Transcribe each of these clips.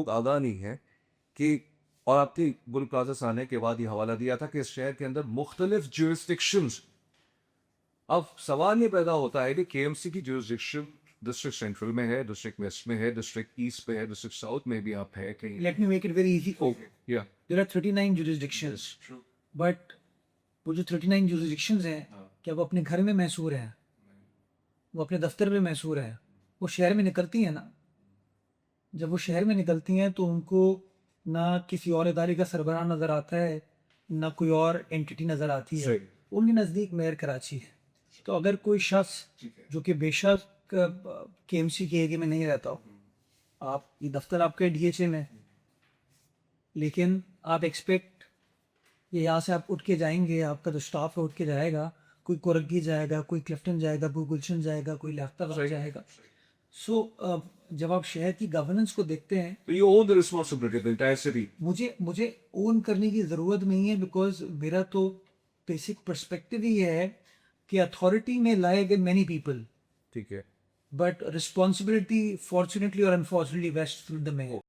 लोग आगाह नहीं है कि और आपने बुल प्लाजा से आने के बाद ये हवाला दिया था कि इस शहर के अंदर मुख्तलिफ jurisdictions। अब सवाल ये पैदा होता है कि केएमसी की jurisdiction डिस्ट्रिक्ट सेंट्रल में है, डिस्ट्रिक्ट वेस्ट में है, डिस्ट्रिक्ट ईस्ट में है, डिस्ट्रिक्ट साउथ में भी आप है कहीं। Let me make it very easy for you. या There are 39 jurisdictions, but वो जो 39 jurisdictions हैं, क्या वो अपने घर में मैसूर हैं? वो अपने दफ्तर में मैसूर हैं? वो शहर में निकलती हैं ना। जब वो शहर में निकलती हैं तो उनको ना किसी और इदारे का सरबराह नज़र आता है, ना कोई और एंटिटी नज़र आती है। सही। उनके नज़दीक मेयर कराची है। तो अगर कोई शख्स जो कि बेशक केएमसी के एरिया में नहीं रहता हो, आप ये दफ्तर आपके डीएचए में, लेकिन आप एक्सपेक्ट ये यहाँ से आप उठ के जाएंगे, आपका जो स्टाफ है उठ के जाएगा, कोई कोरगी जाएगा, कोई क्लिफ्टन जाएगा, कोई गुलशन जाएगा, कोई लाफ्ता जाएगा। सो जब आप शहर की गवर्नेंस को देखते हैं तो you own the responsibility of the entire city। मुझे ओन करने की ज़रूरत नहीं है, बिकॉज मेरा तो बेसिक पर्सपेक्टिव ही है कि अथॉरिटी में लाए गए मैनी पीपल, ठीक है। बट रिस्पॉन्सिबिलिटी फॉर्चुनेटली और unfortunately rests through the mayor.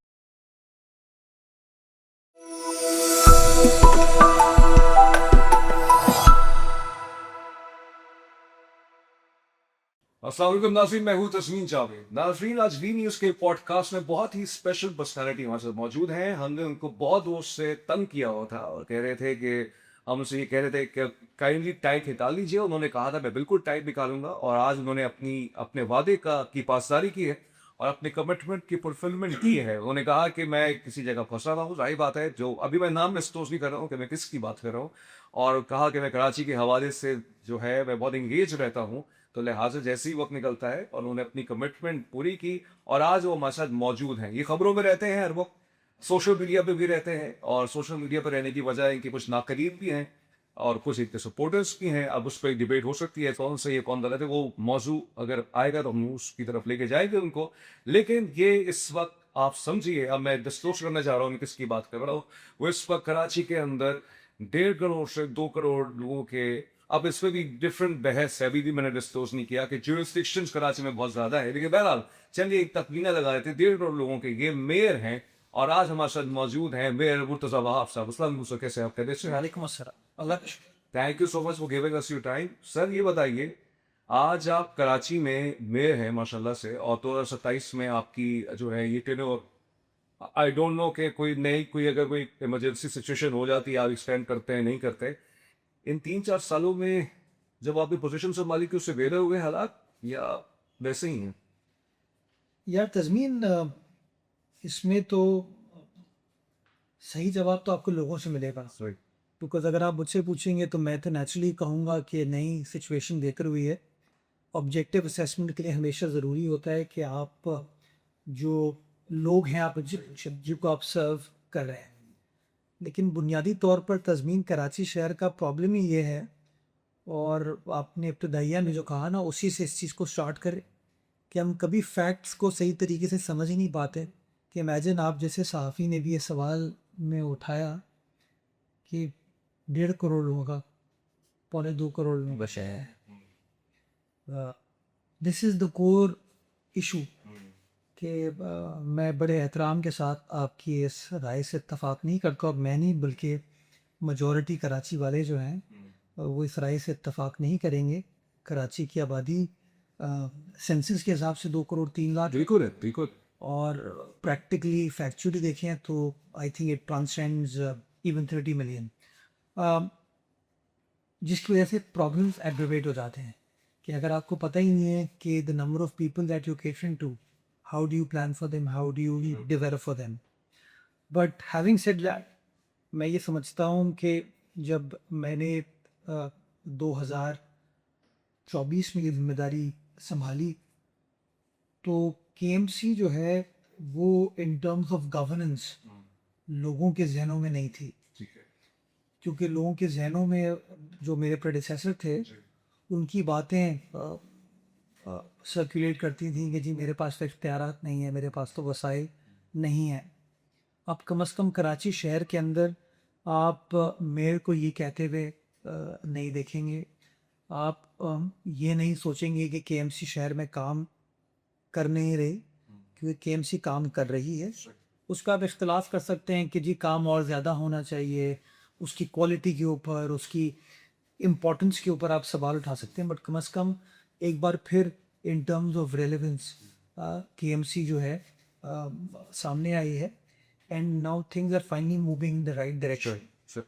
अस्सलाम वालेकुम नाज़रीन, मैं हूं तस्मीन जावेद। नाज़रीन, आज वी न्यूज़ के पॉडकास्ट में बहुत ही स्पेशल पर्सनालिटी हमारे साथ मौजूद हैं। हमने उनको बहुत दूर से तंग किया हुआ था और कह रहे थे कि हम उनसे ये कह रहे थे कि काइंडली टाइट निकाल लीजिए। उन्होंने कहा था मैं बिल्कुल टाइट निकालूंगा और आज उन्होंने अपने वादे की पासदारी की है और अपने कमिटमेंट की फुलफिलमेंट की है। उन्होंने कहा कि मैं किसी जगह फंसा हुआ हूँ, जाहिर बात है, जो अभी मैं नाम डिस्क्लोज नहीं कर रहा हूँ कि मैं किसकी बात कर रहा हूँ, और कहा कि मैं कराची के हवाले से जो है मैं बहुत इंगेज रहता हूँ। तो लिहाजा जैसे ही वक्त निकलता है और उन्होंने अपनी कमिटमेंट पूरी की और आज वो हमारे साथ मौजूद हैं। ये खबरों में रहते हैं हर वक्त, सोशल मीडिया पे भी रहते हैं और सोशल मीडिया पर रहने की वजह इनके कुछ नाकरीन भी हैं और कुछ इनके सपोर्टर्स भी हैं। अब उस पर डिबेट हो सकती है कौन सही है कौन गलत है, वो मौजू अगर आएगा तो हम उसकी तरफ लेके जाएंगे उनको। लेकिन ये इस वक्त आप समझिए, अब मैं डिस्क्लोज करना चाह रहा हूँ किसकी बात कर रहा हूँ। वो इस वक्त कराची के अंदर 1.5 करोड़ से 2 करोड़ लोगों के, अब इसमें भी डिफरेंट बहस है, अभी भी मैंने डिस्क्लोज नहीं किया कि ज्यूरिस्डिक्शंस कराची में बहुत ज्यादा है, लेकिन बहरहाल चलिए एक तखमीना लगा रहे थे 1.5 करोड़ लोगों के ये मेयर हैं और आज हमारे साथ मौजूद हैं मेयर मुर्तजा वहाब साहब। अस्सलाम वालेकुम, कैसे आप? कहते हैं वालेकुम अस्सलाम। अल्लाह का शुक्र। Thank you so much for giving us your time. Sir ये बताइए, आज आप कराची में मेयर हैं माशाल्लाह से और 2027 में आपकी जो है ये टेन्योर, आई डोंट नो कि कोई अगर कोई इमरजेंसी सिचुएशन हो जाती है आप एक्सटेंड करते हैं नहीं करते। इन 3-4 सालों में जब आपकी पोजीशन संभाली कि उससे बेहतर हुए हालात या वैसे ही हैं? यार तज़मीन, इसमें तो सही जवाब तो आपको लोगों से मिलेगा, सही। बिकॉज अगर आप मुझसे पूछेंगे तो मैं तो नेचुरली कहूँगा कि नई सिचुएशन बेहतर हुई है। ऑब्जेक्टिव असेसमेंट के लिए हमेशा ज़रूरी होता है कि आप जो लोग हैं आप जिनको आप सर्व कर रहे हैं, लेकिन बुनियादी तौर पर तज़मीन कराची शहर का प्रॉब्लम ही ये है, और आपने इब्तदाइया में जो कहा ना उसी से इस चीज़ को स्टार्ट करें कि हम कभी फैक्ट्स को सही तरीके से समझ ही नहीं पाते। कि इमेजिन आप जैसे सहाफ़ी ने भी ये सवाल में उठाया कि 1.5 करोड़ लोगों का, 2.25 करोड़ लोगों का शहर है। This is the core issue कि मैं बड़े एहतराम के साथ आपकी इस राय से इत्तफाक नहीं करता, और मैं नहीं बल्कि मजॉरिटी कराची वाले जो हैं वो इस राय से इत्तफाक नहीं करेंगे। कराची की आबादी सेंसस के हिसाब से 2 करोड़ 3 लाख, बिल्कुल है, बिल्कुल। और प्रैक्टिकली फैक्चुअली देखें तो I think it transcends even 30 million, जिसकी वजह से प्रॉब्लम्स एग्रेवेट हो जाते हैं। कि अगर आपको पता ही नहीं है कि the number of people that you catering to, how do you plan for them, how do you develop for them. But having said that, मैं ये समझता हूँ कि जब मैंने 2024 में ये जिम्मेदारी संभाली तो केएमसी जो है वो इन टर्म्स ऑफ गवर्नेंस लोगों के जहनों में नहीं थी। ठीक है। क्योंकि लोगों के जहनों में जो मेरे प्रेडिसेसर थे उनकी बातें सर्कुलेट करती थी कि जी मेरे पास तो इख्तियारात नहीं है, मेरे पास तो वसाइल नहीं है। अब कम से कम कराची शहर के अंदर आप मेयर को ये कहते हुए नहीं देखेंगे। आप ये नहीं सोचेंगे कि केएमसी शहर में काम कर नहीं रही, क्योंकि केएमसी काम कर रही है। उस पर आप इख्तलाफ कर सकते हैं कि जी काम और ज़्यादा होना चाहिए, उसकी क्वालिटी के ऊपर, उसकी इम्पोर्टेंस के ऊपर आप सवाल उठा सकते हैं, बट कम अज़ कम एक बार फिर in terms of relevance KMC जो है सामने आई है, and now things are finally moving in the right direction. Sir,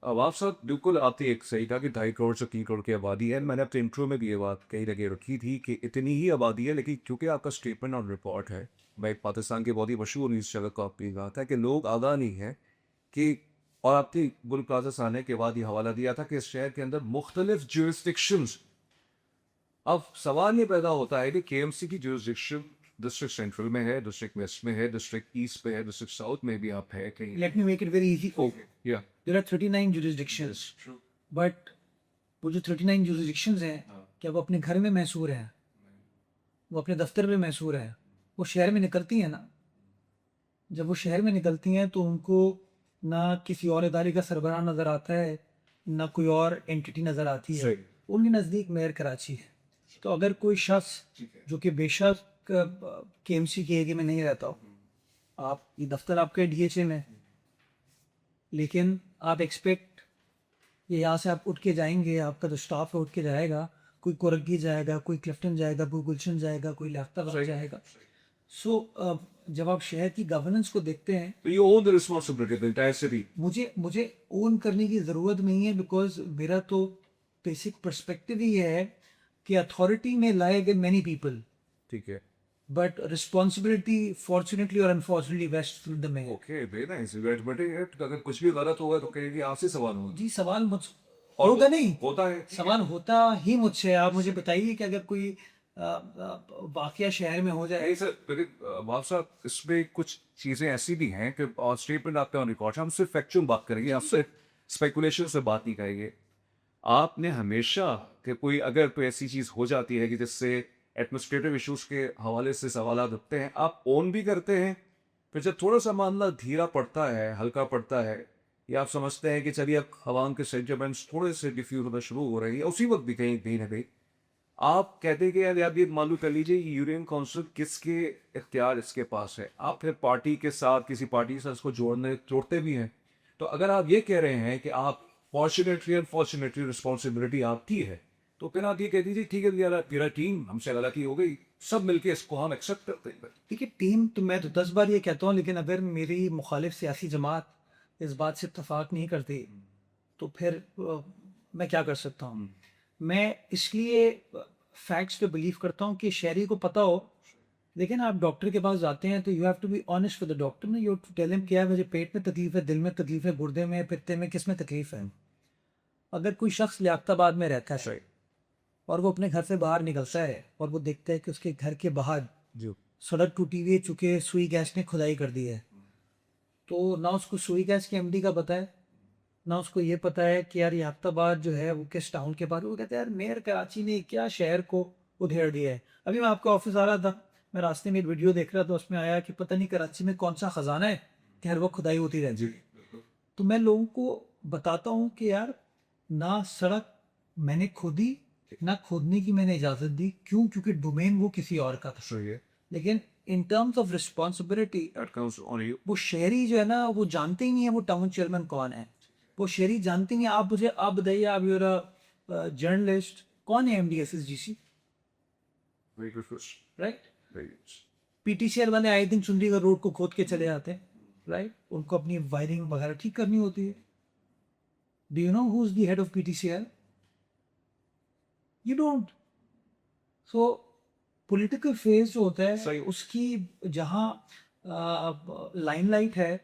अब आप साथ बिल्कुल आपने एक सही कहा कि 2.5 करोड़ से 3 करोड़ की आबादी है। मैंने अपने इंट्रो में भी ये बात कहीं लगे रखी थी कि इतनी ही आबादी है, लेकिन क्योंकि आपका स्टेटमेंट और रिपोर्ट है, मैं पाकिस्तान के बहुत ही मशहूर न्यूज़ चैनल को आपने कहा था कि लोग आगाह नहीं है कि, और आपने गुल प्लाजा आने के बाद ये हवाला दिया था कि इस शहर के अंदर मुख्तलिफ जुरिस्डिक्शंस। अब सवाल ये पैदा होता है कि केएमसी की जुरिस्डिक्शन डिस्ट्रिक्ट सेंट्रल में है, डिस्ट्रिक्ट वेस्ट में है, डिस्ट्रिक्ट ईस्ट में है, डिस्ट्रिक्ट साउथ में भी आप है कहीं। Let me make it very easy. Okay, या देयर आर 39 jurisdictions, बट वो जो 39 jurisdictions हैं, क्या वो अपने घर में मैसूर हैं, वो अपने दफ्तर में मैसूर हैं, वो शहर में निकलती हैं ना। जब वो शहर में निकलती हैं तो उनको ना किसी और इदारे का सरबराह नज़र आता है, ना कोई और एंटिटी नज़र आती है। सही। उनके नज़दीक मेयर कराची है। तो अगर कोई शख्स जो कि बेशक केएमसी के एरिया में नहीं रहता हो, आप ये दफ्तर आपके डीएचए में, लेकिन आप एक्सपेक्ट ये यहाँ से आप उठ के जाएंगे, आपका जो स्टाफ है उठ के जाएगा, कोई कोरगी जाएगा, कोई क्लिफ्टन जाएगा, कोई गुलशन जाएगा, कोई लाफ्ता जाएगा। सो जब आप शहर की गवर्नेंस को देखते हैं, तो you own the responsibility of the entire city. मुझे ओन करने की ज़रूरत नहीं है, बिकॉज मेरा तो बेसिक पर्सपेक्टिव ही है कि अथॉरिटी में लाए गए मैनी पीपल, ठीक है। बट रिस्पॉन्सिबिलिटी फॉर्चुनेटली और unfortunately rests with the mayor. Okay, very nice. But अगर कुछ भी गलत होगा तो कहेंगे आपसे सवाल होगा। जी सवाल मुझ होगा नहीं, होता है। सवाल होता ही मुझसे। आप मुझे बताइए कि अगर कोई वाकया शहर में हो जाए। नहीं सर, लेकिन बाब साहब, इसमें कुछ चीज़ें ऐसी भी हैं कि स्टेटमेंट आपका ऑन रिकॉर्ड है, हम सिर्फ फैक्चुअल बात करेंगे, आपसे स्पेकुलेशन से बात नहीं करेंगे। आपने हमेशा कि कोई अगर कोई ऐसी चीज़ हो जाती है कि जिससे एडमिनिस्ट्रेटिव इश्यूज के हवाले से सवाल उठते हैं, आप ओन भी करते हैं, फिर जब थोड़ा सा मामला धीरा पड़ता है, हल्का पड़ता है, या आप समझते हैं कि चलिए अब अवाम के सेंटिमेंट्स थोड़े से डिफ्यूज होना शुरू हो रही है, उसी वक्त भी कहीं कहीं ना कहीं आप कहते हैं कि यार आप ये मालूम कर लीजिए यूनियन काउंसिल किसके इख्तियार इसके पास है, आप फिर पार्टी के साथ किसी पार्टी के साथ इसको जोड़ते भी हैं। तो अगर आप ये कह रहे हैं कि आप फॉर्चुनेटली अनफॉर्चुनेटली रिस्पॉन्सिबिलिटी आपकी है, तो फिर आप ये कह दीजिए ठीक है यार मेरा टीम हमसे गलती हो गई, सब मिलके इसको हम एक्सेप्ट करते हैं। देखिए टीम तो मैं तो 10 बार ये कहता हूँ, लेकिन अगर मेरी मुखालिफ सियासी जमात इस बात से इत्तफाक नहीं करती तो फिर मैं क्या कर सकता हूँ। मैं इसलिए फैक्ट्स पे बिलीव करता हूँ कि शहरी को पता हो। लेकिन आप डॉक्टर के पास जाते हैं तो you have to be honest with the doctor ना, you have to tell him क्या है, मुझे पेट में तकलीफ है, दिल में तकलीफ है, गुर्दे में, पित्ते में, किस में तकलीफ है। अगर कोई शख्स लियाकताबाद में रहता है और वो अपने घर से बाहर निकलता है और वो देखता है कि उसके घर के बाहर सड़क टूटी हुई है, चूँकि सुई गैस ने खुदाई कर दी है, तो ना उसको सुई गैस के एमडी का पता है, ना उसको ये पता है कि यार लियाकताबाद जो है वो किस टाउन के बारे में। वो कहते हैं यार मेयर कराची ने क्या शहर को उधेड़ दिया है। अभी मैं आपका ऑफिस आ रहा था, मैं रास्ते में एक वीडियो देख रहा था, उसमें आया कि पता नहीं कराची में कौन सा खजाना है कि हर वक्त खुदाई होती रहती है। तो मैं लोगों को बताता हूँ कि यार ना सड़क मैंने खोदी, ना खोदने की मैंने इजाज़त दी। क्यों? क्योंकि डोमेन वो किसी और का था। लेकिन इन टर्म्स ऑफ रिस्पॉन्सिबिलिटी वो शहरी जो है ना, वो जानते ही नहीं है वो टाउन चेयरमैन कौन है, वो शहरी जानते नहीं। आप मुझे आप बताइए, आप यूर जर्नलिस्ट, कौन है MDSSGC, राइट? PTCL वाले आए दिन चुंडीगढ़ रोड को खोद के चले जाते हैं, राइट? उनको अपनी वायरिंग वगैरह ठीक करनी होती है। Do you know who is the head of PTCL? You don't. So political phase जो होता है उसकी जहाँ लाइमलाइट है,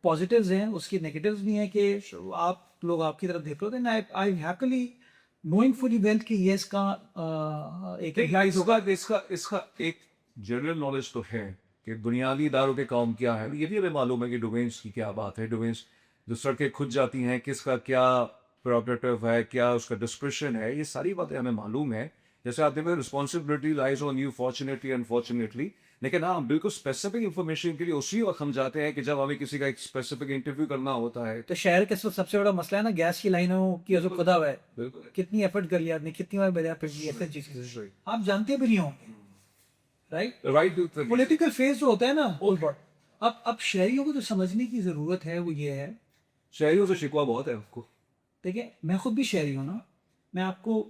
पॉजिटिव्स हैं, उसकी नेगेटिव्स भी हैं कि आप लोग आपकी तरफ देख रहे हो। आई हैप्पीली नोइंग फुली वेल कि ये इसका एक इसका एक जनरल नॉलेज तो है कि बुनियादी इदारों के काम क्या है, ये भी हमें मालूम है कि डोमेन्स की क्या बात है, डोमेन्स जो सड़कें खुद जाती हैं किसका क्या प्रोग्रेटिव है, क्या उसका डिस्क्रिप्शन है, ये सारी बातें हमें मालूम है। जैसे आप देखो responsibility lies on you fortunately unfortunately, लेकिन हाँ बिल्कुल स्पेसिफिक इन्फॉर्मेशन के लिए उसी वक्त हम जाते हैं कि जब हमें किसी का एक स्पेसिफिक इंटरव्यू करना होता है। तो शहर का सबसे बड़ा मसला है ना गैस की लाइनों की जो खुदा हुआ है। कितनी एफर्ट कर लिया आपने, कितनी बार बजा फिर ऐसे चीज आप जानते भी नहीं होंगे, राइट? राइट। पॉलिटिकल फेज जो होता है ना, अब शहरियों को तो समझने की ज़रूरत है, वो ये है, शहरियों से शिकवा बहुत है आपको। देखिए मैं खुद भी शहरी हूँ ना, मैं आपको,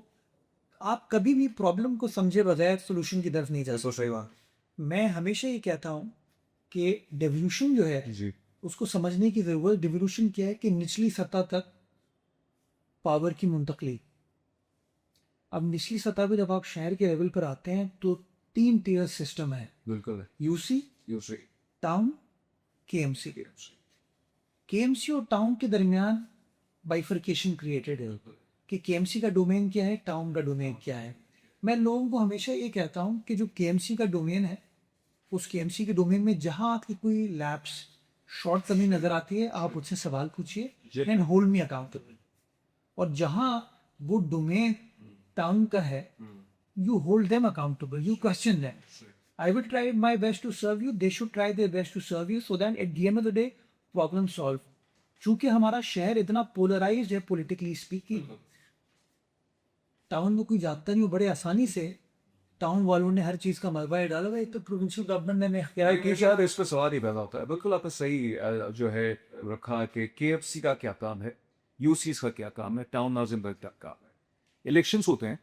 आप कभी भी प्रॉब्लम को समझे बगैर सोल्यूशन की तरफ नहीं जा तो सही बात। सकते। मैं हमेशा ये कहता हूँ कि डिवोल्यूशन जो है जी। उसको समझने की ज़रूरत, डिवोल्यूशन क्या है कि निचली सतह तक पावर की मुंतकली। अब निचली सतह पे जब आप शहर के लेवल पर आते हैं तो 3 टीयर सिस्टम है, बिल्कुल है। UC, UC. Town, KMC. KMC और टाउन के दरमियान बाइफर्केशन क्रिएटेड है कि केएमसी का डोमेन क्या है, टाउन का डोमेन क्या है। मैं लोगों को हमेशा ये कहता हूँ कि जो केएमसी का डोमेन है, उस केएमसी के डोमेन में जहाँ आपकी कोई लैप्स, शॉर्ट कमी नज़र आती है, आप उससे सवाल पूछिए एंड होल्ड मी अकाउंटेबल। और जहाँ वो डोमेन टाउन का है, you hold them accountable, you question them. I will try my best to serve you, they should try their best to serve you, so that at the end of the day problem solve. चूंकि हमारा शहर इतना polarised है politically speaking, town में कोई जाता नहीं, वो बड़े आसानी से टाउन वालों ने हर चीज़ का मलबा डाला हुआ है। तो प्रोविंशियल गवर्नमेंट ने क्या है कि शायद इस पे सवाल ही पैदा होता है। बिल्कुल आपने सही जो है रखा कि केएफसी का क्या काम है, यूसीस का क्या काम है, टाउन नाजिम का क्या काम है। इलेक्शंस होते हैं,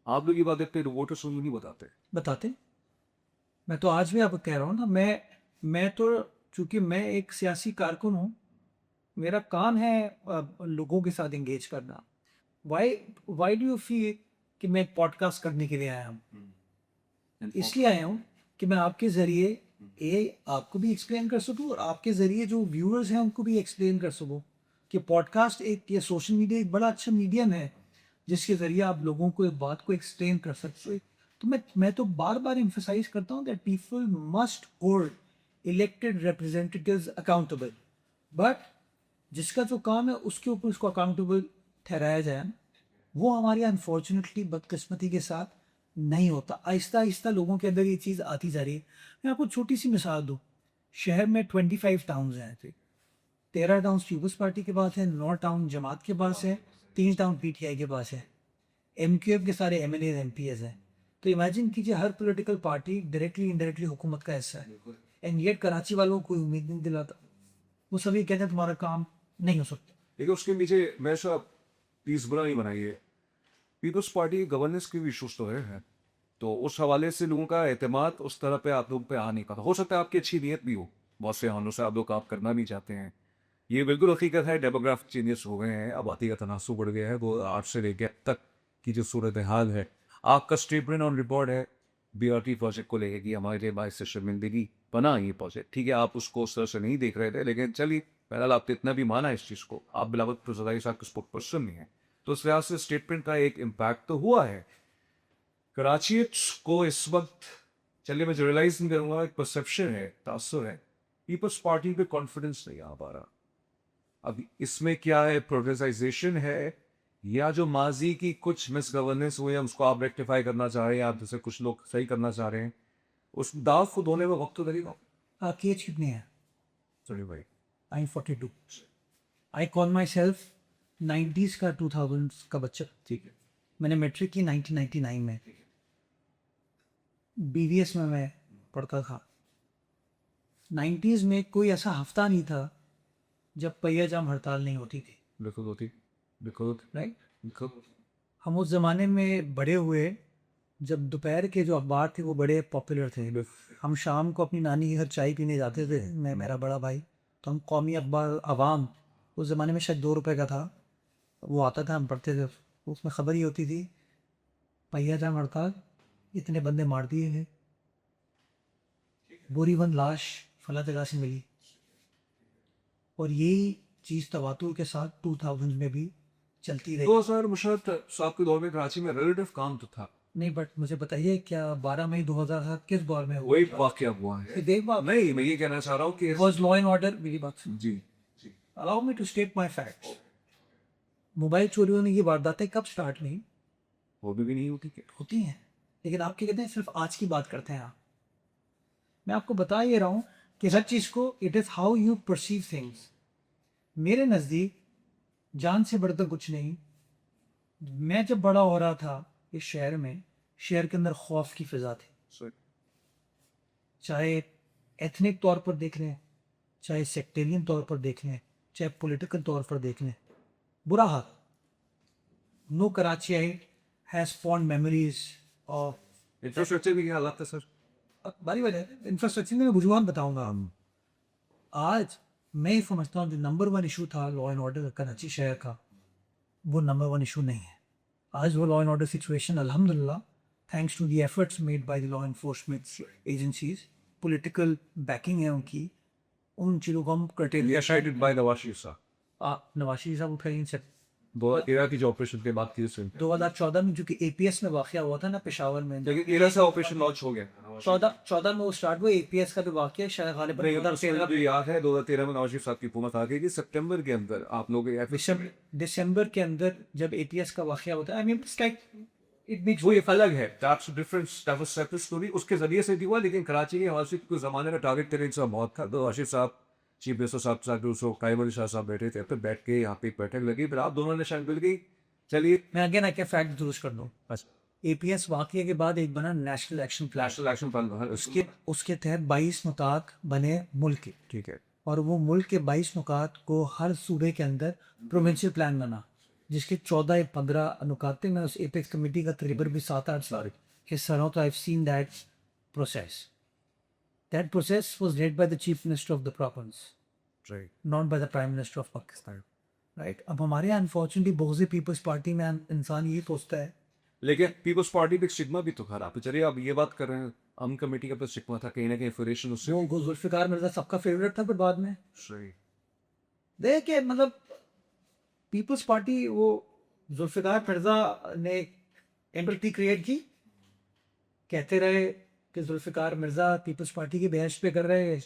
आप लोग ये बात देखते हैं, वोटर्स को नहीं बताते। बताते। मैं तो आज भी आपको कह रहा हूँ ना, मैं तो, चूंकि मैं एक सियासी कारकुन हूँ, मेरा काम है लोगों के साथ एंगेज करना। Why why do you feel कि मैं पॉडकास्ट करने के लिए आया हूँ? इसलिए आया हूँ कि मैं आपके ज़रिए आपको भी एक्सप्लेन कर सकूँ और आपके ज़रिए जो व्यूअर्स हैं उनको भी एक्सप्लेन कर सकूँ कि पॉडकास्ट एक, ये सोशल मीडिया एक बड़ा अच्छा मीडियम है जिसके ज़रिए आप लोगों को एक बात को एक्सप्लेन कर सकते हो। तो मैं तो बार बार एम्फसाइज करता हूँ that people must hold elected representatives accountable, but जिसका जो काम है उसके ऊपर उसको अकाउंटेबल ठहराया जाए, वो हमारे अनफॉर्चुनेटली बदकिस्मती के साथ नहीं होता। आहिस्ता आहिस्ता लोगों के अंदर ये चीज़ आती जा रही है। मैं आपको छोटी सी मिसाल दूँ, शहर में 25 टाउन्स हैं, 13 टाउन पीपल्स पार्टी के पास है, 9 टाउन जमात के पास है, 3 टाउन पीटीआई के पास है, एमक्यूएफ के सारे एमएलए एमपीएस हैं। तो इमेजिन कीजिए हर पॉलिटिकल पार्टी डायरेक्टली इनडायरेक्टली हुकूमत का हिस्सा है, एंड येट कराची वालों को कोई उम्मीद नहीं दिलाता। वो सभी कहते हैं तुम्हारा काम नहीं हो सकता। लेकिन उसके पीछे मैं सब पीस बुरा नहीं बनाइए, पीपल्स पार्टी गवर्नेंस के भी इशूज तो है। तो उस हवाले से लोगों का एतमाद उस तरह पे आप लोग पे आ नहीं पाता। हो सकता है आपकी अच्छी नीयत भी हो, बहुत से हालों से आप लोग काम करना भी चाहते हैं। ये बिल्कुल हकीकत है, डेमोग्राफिक चेंजेस हो गए हैं, आबादी का तनासुब बढ़ गया है। वो 8 से लेकर अब तक की जो सूरत हाल है, आपका स्टेटमेंट ऑन रिपोर्ट है बीआरटी प्रोजेक्ट को लेकर कि हमारे लिए बाईस से शर्मिंदगी बना ये प्रोजेक्ट। ठीक है, आप उसको उस तरह से नहीं देख रहे थे, लेकिन चलिए बहरहाल आपने इतना भी माना इस चीज़ को, आप बिलावत प्रसदाई साहब के स्पोर्ट पर्सन नहीं है, तो उस लिहाज से स्टेटमेंट का एक इम्पैक्ट तो हुआ है। कराची को इस वक्त, चलिए मैं जनरलाइज नहीं करूंगा, एक परसेप्शन है, तासुर है, पीपल्स पार्टी पे कॉन्फिडेंस नहीं आ पा रहा। अब इसमें क्या है, प्रोग्रेसाइजेशन है या जो माजी की कुछ मिस गवर्नेंस हुई है उसको आप रेक्टिफाई करना चाह रहे हैं, आप जैसे कुछ लोग सही करना चाह रहे हैं, उस दाव को धोने में वक्त तो लगेगा। आपकी एज कितनी है? चलिए भाई, I am 42। I call my self 90s का 2000s का बच्चा। ठीक है। मैंने मैट्रिक की 1999 में, बीवीएस में मैं पढ़ता था। 90s में कोई ऐसा हफ्ता नहीं था जब पहिया जाम हड़ताल नहीं होती थी, बिल्कुल होती, बिल्कुल राइट। बिल्कुल। हम उस ज़माने में बड़े हुए जब दोपहर के जो अखबार थे वो बड़े पॉपुलर थे। हम शाम को अपनी नानी के घर चाय पीने जाते थे, मैं, मेरा बड़ा भाई, तो हम कौमी अखबार अवाम, उस ज़माने में शायद 2 रुपए का था, वो आता था, हम पढ़ते थे। उसमें खबर ही होती थी पहिया जाम हड़ताल, इतने बंदे मार दिए हैं, बोरीबंद लाश फला जगह से मिली। और यही चीज़ तवातुर के साथ 2000 में भी चलती रही। 2000 मुशर्रफ साहब के दौर में कराची में रिलेटिव काम तो था। नहीं, बट मुझे बताइए क्या 12 मई 2007 किस दौर में हुआ? वही वाकया हुआ है। देख बात, नहीं, मैं ये कहना चाह रहा हूँ कि वॉज लॉ एंड ऑर्डर, मेरी बात सुन। जी जी, allow me to state my facts. Mobile चोरी होने की वारदातें कब स्टार्ट नहीं वो भी नहीं होती क्या? होती हैं, लेकिन आप क्या कहते हैं सिर्फ आज की बात करते हैं आप। मैं आपको बता ये रहा हूँ कि हर चीज़ को, it is how you perceive things. मेरे नज़दीक जान से बढ़कर कुछ नहीं। मैं जब बड़ा हो रहा था इस शहर में, शहर के अंदर खौफ की फिजा थी। सही। चाहे एथनिक तौर पर देख लें, चाहे सेक्टेरियन तौर पर देख लें, चाहे पॉलिटिकल तौर पर देख लें, बुरा हाल. No Karachi has fond memories of infrastructure भी क्या हालात है सर? बारी वजह इंफ्रास्ट्रक्चर में वजूहत बताऊंगा. आज मैं ये समझता हूँ जो नंबर वन इशू था लॉ एंड ऑर्डर कराची शहर का, वो नंबर वन इशू नहीं है. आज वो लॉ एंड ऑर्डर सिचुएशन अल्हम्दुलिल्लाह thanks to the efforts made by the law enforcement agencies, political backing है उनकी, उन चीज़ों को हम We are cited by the Washisa. नवाशी साहब उठाई से 2013 की जो ऑपरेशन के बाद की सुन 2014 में जो कि एपीएस में वाक़या हुआ था ना पेशावर में, लेकिन 13 से ऑपरेशन लॉन्च हो गया. 14 में वो स्टार्ट हुआ. एपीएस का भी वाक़या शायद गालिबन 2013 जो याद है 2013 में नवाज शरीफ साहब की हुकूमत आ गई कि सितंबर के अंदर आप लोग दिसंबर के अंदर जब एपीएस का वाक़या होता है. I mean it's like it makes वो एक अलग है, दैट्स डिफरेंट सेपरेट स्टोरी. उसके जरिए से भी हुआ, लेकिन कराची के हवाले से कुछ जमाने में टारगेट टेरिंग से बहुत था. तो आशिफ साहब, चीफ मिनिस्टर साहब, कायम अली शाह साहब बैठे थे, फिर बैठ के यहाँ पे एक बैठक लगी, फिर आप दोनों ने शामिल मिल गई. चलिए मैं अगेन आके फैक्ट दुरुस्त कर दूं. अच्छा, एपीएस वाक़ये के बाद एक बना national action plan. National action plan उसके तहत 22 नुकात बने मुल्क के, ठीक है. और वो मुल्क के 22 नुकात को हर सूबे के अंदर प्रोविंशियल प्लान बना, जिसके 14 या 15 नुकात थे. मैं उस एपेक्स कमेटी का तकरीबन भी 7-8 साल हिस्सा रहा हूँ, तो I have seen that process. That process was led by the chief minister of the province, right, not by the prime minister of Pakistan. Right. अब हमारे यहाँ अनफॉर्चुनेटली बहुत सी पीपल्स पार्टी में इंसान ये सोचता है, लेकिन पीपल्स पार्टी पे स्टिग्मा भी तो खराब है. चलिए आप ये बात कर रहे हैं, हम कमेटी का स्टिग्मा था कहीं ना कहीं फेडरेशन उससे वो जुल्फिकार मिर्जा सबका फेवरेट था, पर बाद में सही. देख के मतलब पीपल्स पार्टी, वो जुल्फिकार मिर्जा ने एम्पैथी क्रिएट की, कहते रहे कि जुल्फिकार मिर्जा पीपल्स पार्टी की बहस पे कर रहे हैं,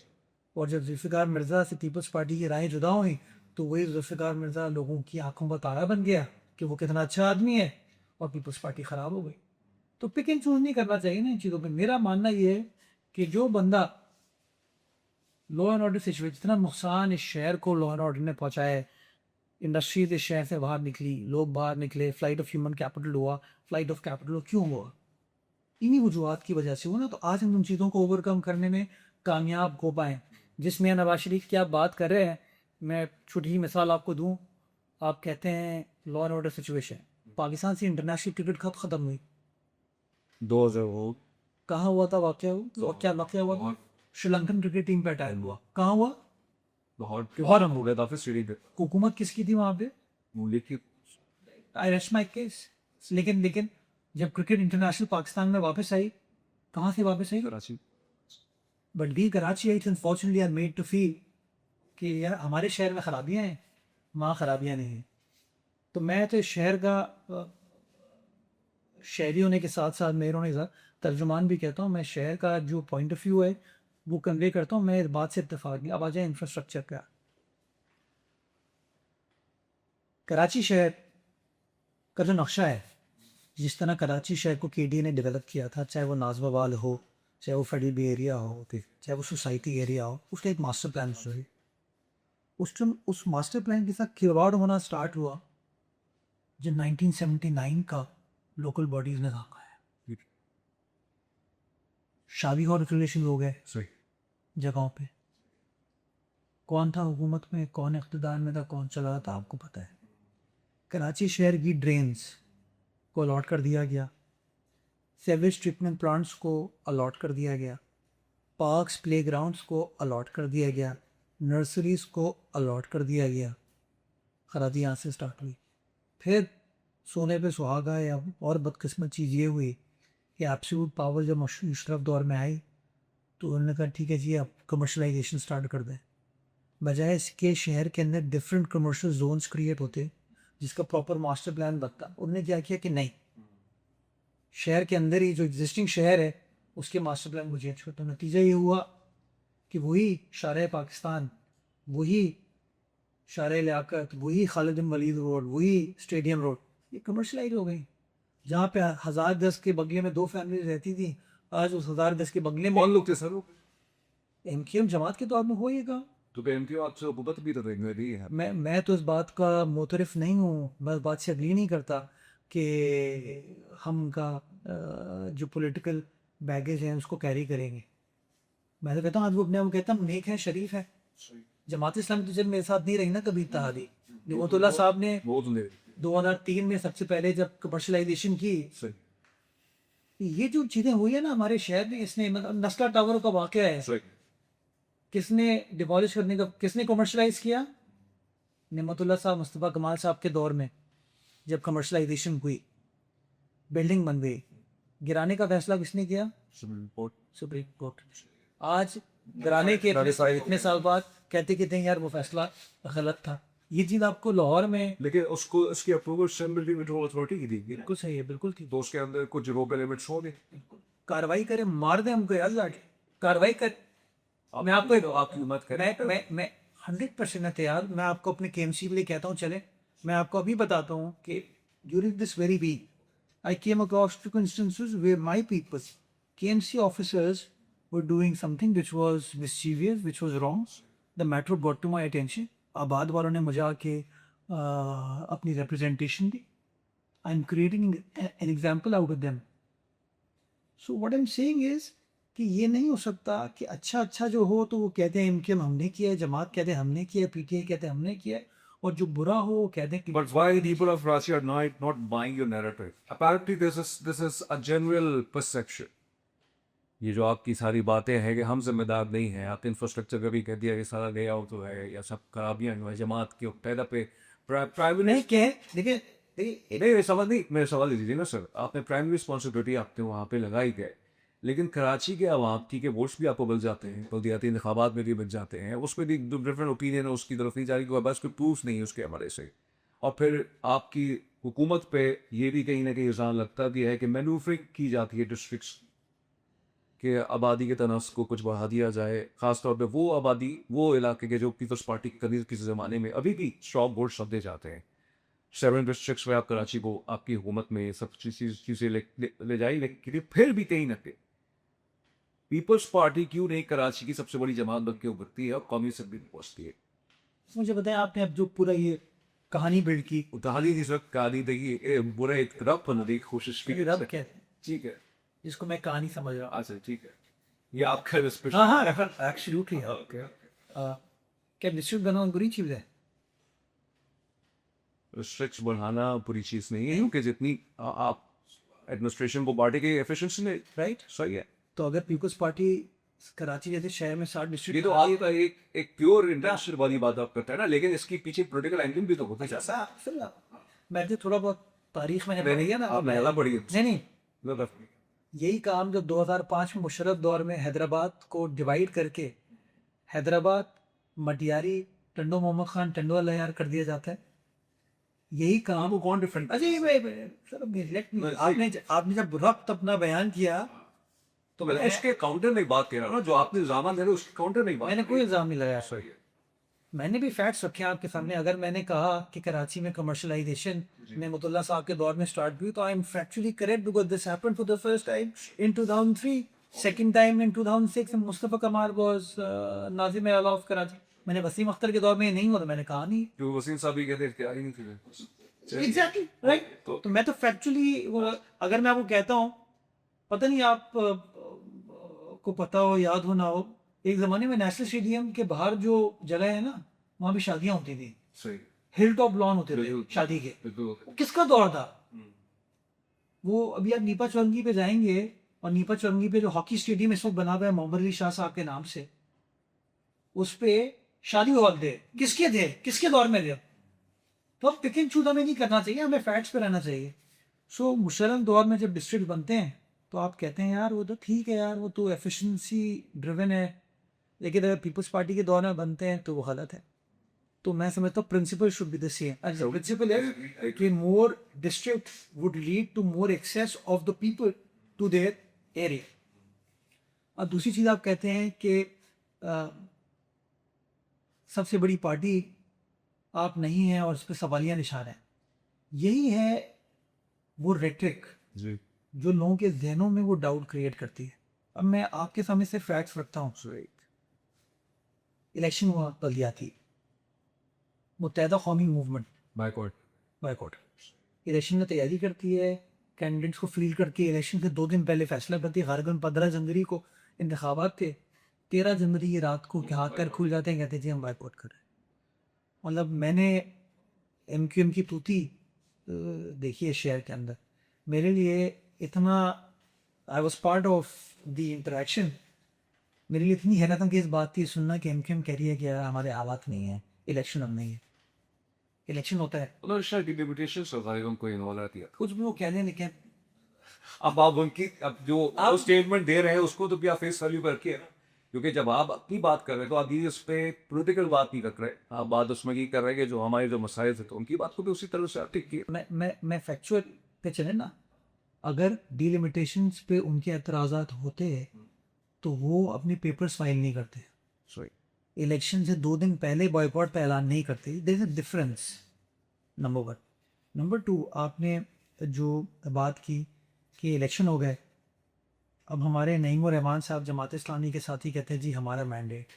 और जब जुल्फिकार मिर्जा से पीपल्स पार्टी की राहें जुदा हुई तो वही जुल्फिकार मिर्जा लोगों की आंखों का तारा बन गया कि वो कितना अच्छा आदमी है, और पीपल्स पार्टी ख़राब हो गई. तो पिक एंड चूज नहीं करना चाहिए ना इन चीज़ों पे. मेरा मानना ये है कि जो बंदा लॉ एंड ऑर्डर सिचुएशन, जितना नुकसान इस शहर को लॉ एंड ऑर्डर ने पहुंचाया है, इंडस्ट्रीज इस शहर से बाहर निकली, लोग बाहर निकले, फ्लाइट ऑफ ह्यूमन कैपिटल हुआ. फ्लाइट ऑफ कैपिटल क्यों हुआ? इन्हीं वजूहत की वजह से हुआ ना. तो आज हम उन चीज़ों को ओवरकम करने में कामयाब हो पाएँ. जिसमें नवाज शरीफ की आप बात कर रहे हैं, मैं छोटी ही मिसाल आपको दूं. आप कहते हैं law and order situation, Pakistan से इंटरनेशनल क्रिकेट कब ख़त्म हुई? 2000 वो कहाँ हुआ था वाक़या? क्या वाक़या हुआ? श्रीलंकन क्रिकेट टीम पे अटैक हुआ. कहाँ हुआ? लाहौर हम हो गया था फिर स्टेडियम पे. हुकूमत किसकी थी वहाँ पे? मूल्य की आई रेस्ट माई केस. लेकिन जब क्रिकेट इंटरनेशनल पाकिस्तान में वापस आई, कहाँ से वापस आई? Karachi. But the Karachiites unfortunately are made to feel कि यार हमारे शहर में खराबियाँ हैं, वहाँ खराबियाँ नहीं हैं. तो मैं तो इस शहर का शहरी होने के साथ साथ मेयर होने के साथ तर्जुमान भी कहता हूँ. मैं शहर का जो पॉइंट ऑफ व्यू है वो कन्वे करता हूँ. मैं इस बात से इत्तेफाक नहीं. अब आ जाए इंफ्रास्ट्रक्चर का. कराची शहर का जो नक्शा है, जिस तरह कराची शहर को केडी ने डेवलप किया था, चाहे वो नाजमाबाद हो, चाहे वो फेडरल बी एरिया हो, चाहे वो सोसाइटी एरिया हो, उसका एक मास्टर प्लान है. उस मास्टर प्लान के साथ खिलवाड़ होना स्टार्ट हुआ जब 1979 का लोकल बॉडीज ने देखा है. शादी और रिलेशन हो गए सही. जगहों पे. कौन था हुकूमत में, कौन इक़्तिदार में था, कौन चला रहा था, आपको पता है. कराची शहर की ड्रेन्स को अलॉट कर दिया गया, सेवेज ट्रीटमेंट प्लांट्स को अलॉट कर दिया गया, पार्क्स प्लेग्राउंड्स को अलॉट कर दिया गया, नर्सरीज़ को अलॉट कर दिया गया. खराबी यहाँ से स्टार्ट हुई. फिर सोने पे सुहागा, या और बदकिस्मत चीज़ ये हुई कि एब्सोल्यूट पावर जब मुशर्रफ दौर में आई तो उन्होंने कहा ठीक है जी अब कमर्शलाइजेशन स्टार्ट कर दें. बजाय इसके शहर के अंदर डिफरेंट कमर्शियल जोन्स क्रिएट होते जिसका प्रॉपर मास्टर प्लान बनता, उन्होंने क्या किया कि नहीं, शहर के अंदर ही जो एग्जिस्टिंग शहर है उसके मास्टर प्लान को चेंज करता. नतीजा ये हुआ कि वही शारे पाकिस्तान, वही शारे लियाकत, वही खालिद बिन वलीद रोड, वही स्टेडियम रोड, ये कमर्शलाइज हो गई. जहाँ पे 1010 के बंगले में 2 फैमिली रहती थी, आज उस 1010 के बंगले में कौन लोग थे सर? एमकेएम जमात के तौर में होएगा. तो एमक्यू आपसे हुकूमत भी तो रही है. मैं तो इस बात का मोतरफ नहीं हूँ, मैं इस बात से अग्री नहीं करता कि हम का जो पॉलिटिकल बैगेज है उसको कैरी करेंगे. मैं तो कहता हूँ आज वो अपने आप को कहता हूँ नेक है, शरीफ है। जमात इस्लामी तो जब मेरे साथ नहीं रही ना कभी इत्तेहादी, निमतुल्लाह साहब ने वो तो नहीं 2003 में सबसे पहले जब कमर्शलाइजेशन की, सही ये जो चीज़ें हुई है ना हमारे शहर में, इसने मतलब नस्ला टावर का वाक़या है, सही किसने डिमोलिश करने का, किसने कमर्शलाइज किया? निमतुल्लाह साहब, मुस्तफ़ा कमाल साहब के दौर में जब कमर्शलाइजेशन हुई, बिल्डिंग बन गई, गिराने का फैसला किसने किया? Supreme court. आज गिराने के इतने साल बाद कहते नहीं यार वो फैसला गलत था। ये चीज़ आपको लाहौर में लेकिन उसको उसकी अप्रूवल असेंबली मेट्रो अथॉरिटी की दी गई बिल्कुल सही है, बिल्कुल थी। तो उसके अंदर कुछ रो लिमिट्स होंगे कार्रवाई करे, मार दे हमको यार लाके, कार्रवाई कर। मैं आपको आपकी हिम्मत करें मैं 100% तैयार। मैं आपको अपने केएमसी के लिए कहता हूँ चले, मैं आपको अभी बताता हूँ कि during this very week I came across two instances where my people KMC officers were doing something which was mischievous, which was wrong. The matter brought to my attention. आबाद वालों ने मुझे आके अपनी रिप्रेजेंटेशन दी। I am creating an example out of them. So what I am saying is कि ये नहीं हो सकता कि अच्छा अच्छा जो हो तो वो कहते हैं इनके हमने किया है, जमात कहते हैं हमने किया है, पीटीआई कहते हैं हमने किया है, और जो बुरा हो वो कहते हैं कि But why people of Karachi are not buying your narrative? Apparently, this is a general perception. ये जो आपकी सारी बातें हैं कि हम जिम्मेदार नहीं हैं, आप इंफ्रास्ट्रक्चर का भी कह दिया, ये सारा ले आओ तो है, या सब खराबियां जो है जमात के पैदा पे प्राइम नहीं कह देखिए देखिए नहीं मेरे सवाल दीजिए ना सर, आपने प्राइमरी रिस्पॉन्सिबिलिटी आपने वहाँ पे लगाई है, लेकिन कराची के अवाम ठीक है वोट्स भी आपको मिल जाते हैं, बल्दियाती इंतखाबात में भी मिल जाते हैं, उसमें भी डिफरेंट ओपिनियन है उसकी तरफ नहीं जा रही, कोई बस कोई प्रूफ नहीं है उसके हवाले से। और फिर आपकी हुकूमत पे ये भी कहीं ना कहीं इल्ज़ाम लगता भी है कि मैन्यूवरिंग की जाती है डिस्ट्रिक्ट्स के आबादी के तनस को कुछ बढ़ा दिया जाए, खासतौर पे वो आबादी वो इलाके के जो पीपल्स पार्टी कभी किसी ज़माने में अभी भी स्ट्रॉन्ग वोट समझे जाते हैं। 7 डिस्ट्रिक्ट्स में आप कराची को आपकी हुकूमत में सब चीज़ें ले जाई, लेकिन फिर भी कहीं ना कहीं पीपल्स पार्टी क्यों नहीं कराची की सबसे बड़ी जमात बन के उभरती है और कौमी असम्बली में पहुंचती है? मुझे बताएं आपने अब जो पूरा ये कहानी बिल्ड की, उतारी इस वक्त कहानी देखिए बुरा एक रब बनने की कोशिश की। रब कहते हैं ठीक है, जिसको मैं कहानी समझ रहा हूँ। अच्छा ठीक है, ये आपका स्पेशल हाँ हाँ एब्सोल्युटली। क्या डिस्ट्रिक्ट बनाना बुरी चीज़ है? रिस्ट्रिक्ट बढ़ाना बुरी चीज़ नहीं है, क्योंकि जितनी आप एडमिनिस्ट्रेशन को बांटे के एफिशिएंसी में राइट। सही है। तो अगर पीपल्स पार्टी कराची जैसे शहर में 60 ये डिस्ट्रिक्ट तो आपका एक प्योर इंटरनेशनल वाली बात आप करते हैं ना, लेकिन इसके पीछे पॉलिटिकल एंगल भी तो होता है। ऐसा मैं तो थोड़ा बहुत तारीख में नहीं है ना, आप महिला बड़ी नहीं यही काम जब 2005 में मुशर्रफ दौर में हैदराबाद को डिवाइड करके हैदराबाद मटियारी टंडो मोहम्मद खान टंडो यार कर दिया जाता है। यही काम वो कौन डिफरेंट सर आपने जब वक्त अपना बयान किया तो मैं इसके काउंटर नहीं बात कर रहा हूँ, जो आपने इल्जाम दे रहे हो उसके काउंटर नहीं बात। मैंने कोई इल्जाम नहीं लगाया। सही है। मैंने भी फैक्ट्स रखे हैं आपके सामने। अगर मैंने कहा कि कराची में कमर्शलाइजेशन नेमतुल्लाह साहब के दौर में स्टार्ट हुई तो I am factually correct because this happened for the first time in 2003, second time in 2006 Mustafa कमाल वाज नाजिम आला ऑफ कराची। मैंने वसीम अख्तर के दौर में ये नहीं हुआ तो मैंने कहा नहीं। जो वसीम साहब भी कहते थे आई नहीं थे एग्जैक्टली राइट। तो मैं तो फैक्चुअली अगर मैं आपको कहता हूँ, पता नहीं आप को पता हो याद हो ना हो, एक जमाने में नेशनल स्टेडियम के बाहर जो जगह है ना वहां भी शादियां होती थी, सही हिल टॉप लॉन होते थे शादी के। किसका दौर था वो? अभी आप नीपा चौरंगी पे जाएंगे और नीपा चौरंगी पे जो हॉकी स्टेडियम इस वक्त बना हुआ है मोहम्मद अली शाह साहब के नाम से, उस पे शादी हॉल थे। किसके थे, किसके दौर में थे? तो अब पिकिंग चूदा में नहीं करना चाहिए, हमें फैक्ट्स पे रहना चाहिए। सो मुशर्रफ दौर में जब डिस्ट्रिक्ट बनते हैं तो आप कहते हैं यार वो तो ठीक है यार, वो तो एफिशिएंसी ड्रिवन है, लेकिन अगर पीपल्स पार्टी के दौर में बनते हैं तो वो गलत है। तो मैं समझता हूँ principle should be the same. Principle is कि more district would lead to more access of the people to their area. और दूसरी चीज़ आप कहते हैं कि सबसे बड़ी पार्टी आप नहीं हैं और इस पर सवालिया निशान है। यही है वो रेट्रिक जो लोगों के जहनों में वो डाउट क्रिएट करती है। अब मैं आपके सामने से फैक्ट्स रखता हूँ। इलेक्शन हुआ बल्दियाती, मुत्तहदा कौमी मूवमेंट बाइकॉट इलेक्शन में तैयारी करती है, कैंडिडेट्स को फील्ड करके इलेक्शन से 2 दिन पहले फैसला करती है। गारगन 15 जनवरी को इंतखाबात थे, 13 जनवरी की रात को क्या कर खुल जाते हैं, कहते जी हम बाइकआउट कर रहे हैं। मतलब मैंने MQM की तूती देखी है शहर के अंदर। मेरे लिए इतना, I was part of the interaction, मेरे लिए इतनी हैरत अंगेज बात थी सुनना कि MQM कह रही है कि यार हमारे हालात नहीं है, इलेक्शन अब नहीं है। इलेक्शन होता है उन्होंने शायद डिलिमिटेशन सरकारी उनको इन्वॉल्व किया। कुछ भी वो कह रहे हैं, लेकिन अब आप उनकी अब जो स्टेटमेंट दे रहे हैं उसको तो भी आप फेस वैल्यू पर रखिए ना, क्योंकि जब आप अपनी बात कर रहे हैं तो आप ये उस पर पोलिटिकल बात नहीं रख रहे, आप बात उसमें की कर रहे हैं कि जो हमारे जो मसाइल थे तो उनकी बात को भी उसी तरह से आप ठीक किए। मैं फैक्चुअल पे चले ना, अगर डिलिमिटेशंस पे उनके एतराज़ात होते तो वो अपने पेपर्स फाइल नहीं करते, सही। इलेक्शन से 2 दिन पहले बॉयकॉट का ऐलान नहीं करते। There is a difference, number 1। Number 2, आपने जो बात की कि इलेक्शन हो गए, अब हमारे नईम और रहमान साहब जमात इस्लामी के साथ ही कहते हैं जी हमारा मैंडेट।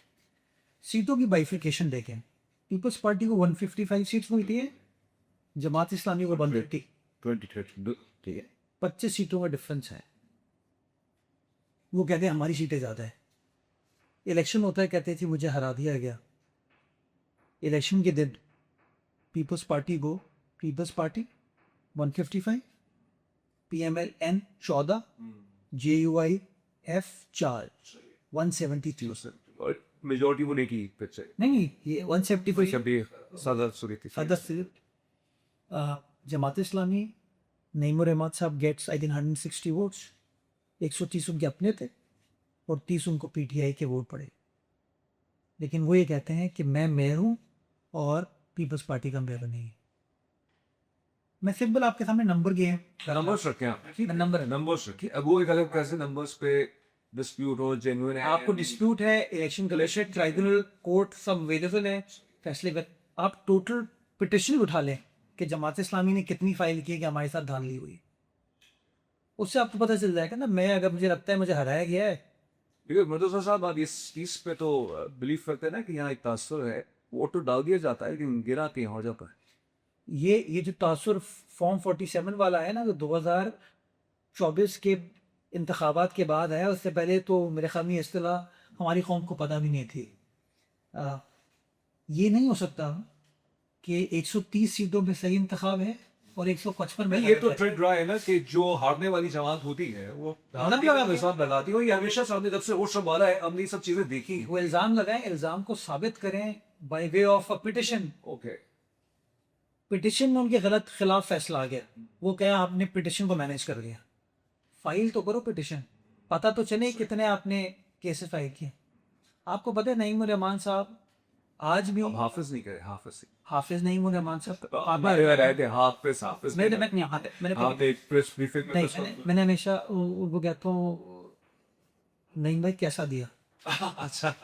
सीटों की बाइफिकेशन देखें, पीपल्स पार्टी को 155 सीट्स मिलती है, जमात इस्लामी को 150, 2030 ठीक है। 25 सीटों का डिफरेंस है। वो कहते हैं हमारी सीटें ज़्यादा है। इलेक्शन होता है, कहते थे मुझे हरा दिया गया। इलेक्शन के दिन पीपल्स पार्टी को, पीपल्स पार्टी 155, PMLN 14, JUIF 4, 172। और मेजोरिटी वो नहीं की फिर से नहीं, ये 174 शब्बी सदर सुरी थी। सदस्य। जमात इस्लामी, नईम रहमान साहब गेट्स आई थिंक 160 वोट्स, 130 उनके अपने थे और 30 उनको PTI के वोट पड़े। लेकिन वो ये कहते हैं कि मैं मेयर हूँ और पीपल्स पार्टी का मेयर नहीं। मैं सिंपल आपके सामने नंबर गेम नंबर्स रखें आप, नंबर नंबर्स रखिए। अब वो एक अलग कैसे नंबर्स पे डिस्प्यूट हो, जेन्युइन है, आपको डिस्प्यूट है, इलेक्शन कमीशन, ट्राइब्यूनल, कोर्ट सब अवेलेबल है फैसले कर। आप टोटल पिटिशन उठा लें कि जमात इस्लामी ने कितनी फाइल की है कि हमारे साथ धांधली हुई, उससे आपको पता चल जाएगा ना। मैं अगर मुझे लगता है मुझे हराया गया है, क्योंकि मिर्जा साहब आप इस चीज पे तो बिलीव करते हैं ना कि यहाँ एक तासुर है, वोट तो डाल दिया जाता है लेकिन गिरा कहीं और जाता है। ये जो तासुर फॉर्म 47 वाला है ना, जो 2024 के इंतखाबात के बाद आया, उससे पहले तो मेरे ख्याल में इस्तिलाह हमारी कौम को पता भी नहीं थी। ये नहीं हो सकता कि 130 सीटों पे सही इंतखाब है और 155 में ये तो ट्रेंड रहा है ना कि जो हारने वाली जमात होती है वो इल्जाम लगाती है, ये हमेशा सामने जब से वोट संभाला है हमने ये सब चीजें देखी हैं। वो इल्ज़ाम लगाएं, इल्ज़ाम को साबित करें by way of a petition. Okay, petition में उनके गलत खिलाफ फैसला आ गया, वो क्या आपने पिटिशन को मैनेज कर दिया। फाइल तो करो पिटिशन, पता तो चले कितने आपने केसेस फाइल किए। आपको पता है नईम रहमान साहब आज भी, अब हाफिज नहीं करे, हाफिज नईम रहमान साहब रहते हाफिज हाफिज मैंने आप एक प्रेस ब्रीफिंग में मैंने हमेशा उनको कहता हूँ नईम भाई कैसा दिया। अच्छा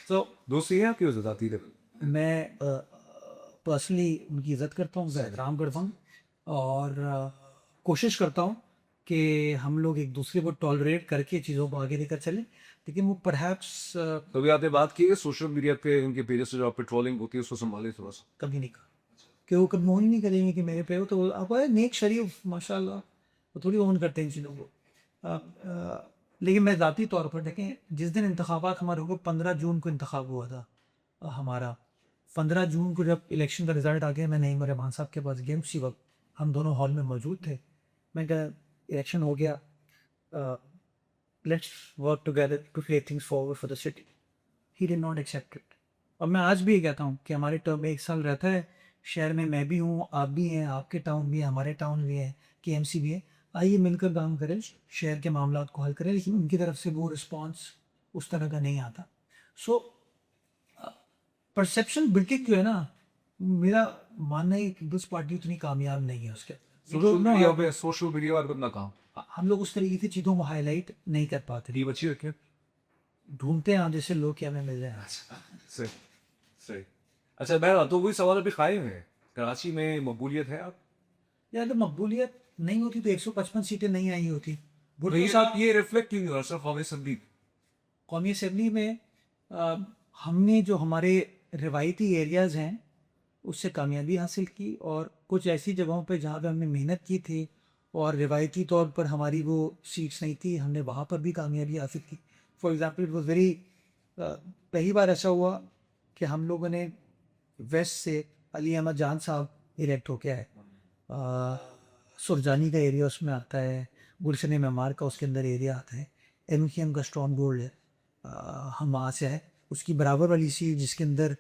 तो दूसरी है आपकी इज्जत आती है। मैं पर्सनली उनकी इज़्ज़त करता हूँ, एहतराम करता हूँ और कोशिश करता हूँ कि हम लोग एक दूसरे को टॉलरेट करके चीज़ों को आगे लेकर चलें। लेकिन वो परहैप्स कभी आपने बात की है सोशल मीडिया पे उनके पेजेस से जो पेट्रोलिंग होती है उसको संभाले थोड़ा सा? कभी नहीं कहा कि वो कभी ही नहीं करेंगे कि मेरे पे हो, तो आपको है नेक शरीफ माशाल्लाह, वो थोड़ी ओन करते हैं इन चीज़ों को। लेकिन मैं ज़ाती तौर पर देखें, जिस दिन इंतखाबात हमारे हो गए, 15 जून को इंतखाब हुआ था हमारा। 15 जून को जब इलेक्शन का रिजल्ट आ गया, मैं नईम रहमान साहब के पास गया, उसी वक्त हम दोनों हॉल में मौजूद थे। मैं कहा इलेक्शन हो गया, let's work together to take things forward for the city. He did not accept it. और मैं आज भी ये कहता हूँ कि हमारे टर्म में 1 साल रहता है शहर में, मैं भी हूँ, आप भी हैं, आपके टाउन भी है, हमारे टाउन भी है, KMC भी है। आइए मिलकर काम करें, शहर के मामलों को हल करें। लेकिन उनकी तरफ से वो रिस्पॉन्स उस तरह का नहीं आता। सो परसेप्शन बिल्डिंग जो है ना, मेरा मानना है कि पीपल्स पार्टी उतनी कामयाब नहीं है उसके। सोशल मीडिया और अपना काम हम लोग उस तरीके से चीज़ों को हाईलाइट नहीं कर पाते, ये बच्ची रखे ढूंढते हैं जैसे लोग क्या हमें मिल जाए। सही सही। अच्छा बहरहाल तो वही सवाल अभी कायम है, कराची में मकबूलियत है आप? यार तो मकबूलियत नहीं होती तो 155 सीटें नहीं आई होती। भुट्टो साहब ये रिफ्लेक्ट क्यों नहीं हो रहा सर कौमी असम्बली? कौमी असम्बली में हमने जो हमारे रिवायती एरियाज़ हैं उससे कामयाबी हासिल की, और कुछ ऐसी जगहों पे जहाँ पे हमने मेहनत की थी और रिवायती तौर पर हमारी वो सीट्स नहीं थी, हमने वहाँ पर भी कामयाबी हासिल की। For example it was very, पहली बार ऐसा हुआ कि हम लोगों ने वेस्ट से अली अहमद जान साहब इलेक्ट होके आए। सुरजानी का एरिया उसमें आता है, गुलशन मेमार का उसके अंदर एरिया आता है, एम का स्ट्रॉन्ग होल्ड है, हम वहाँ से आए। उसकी बराबर वाली सीट जिसके अंदर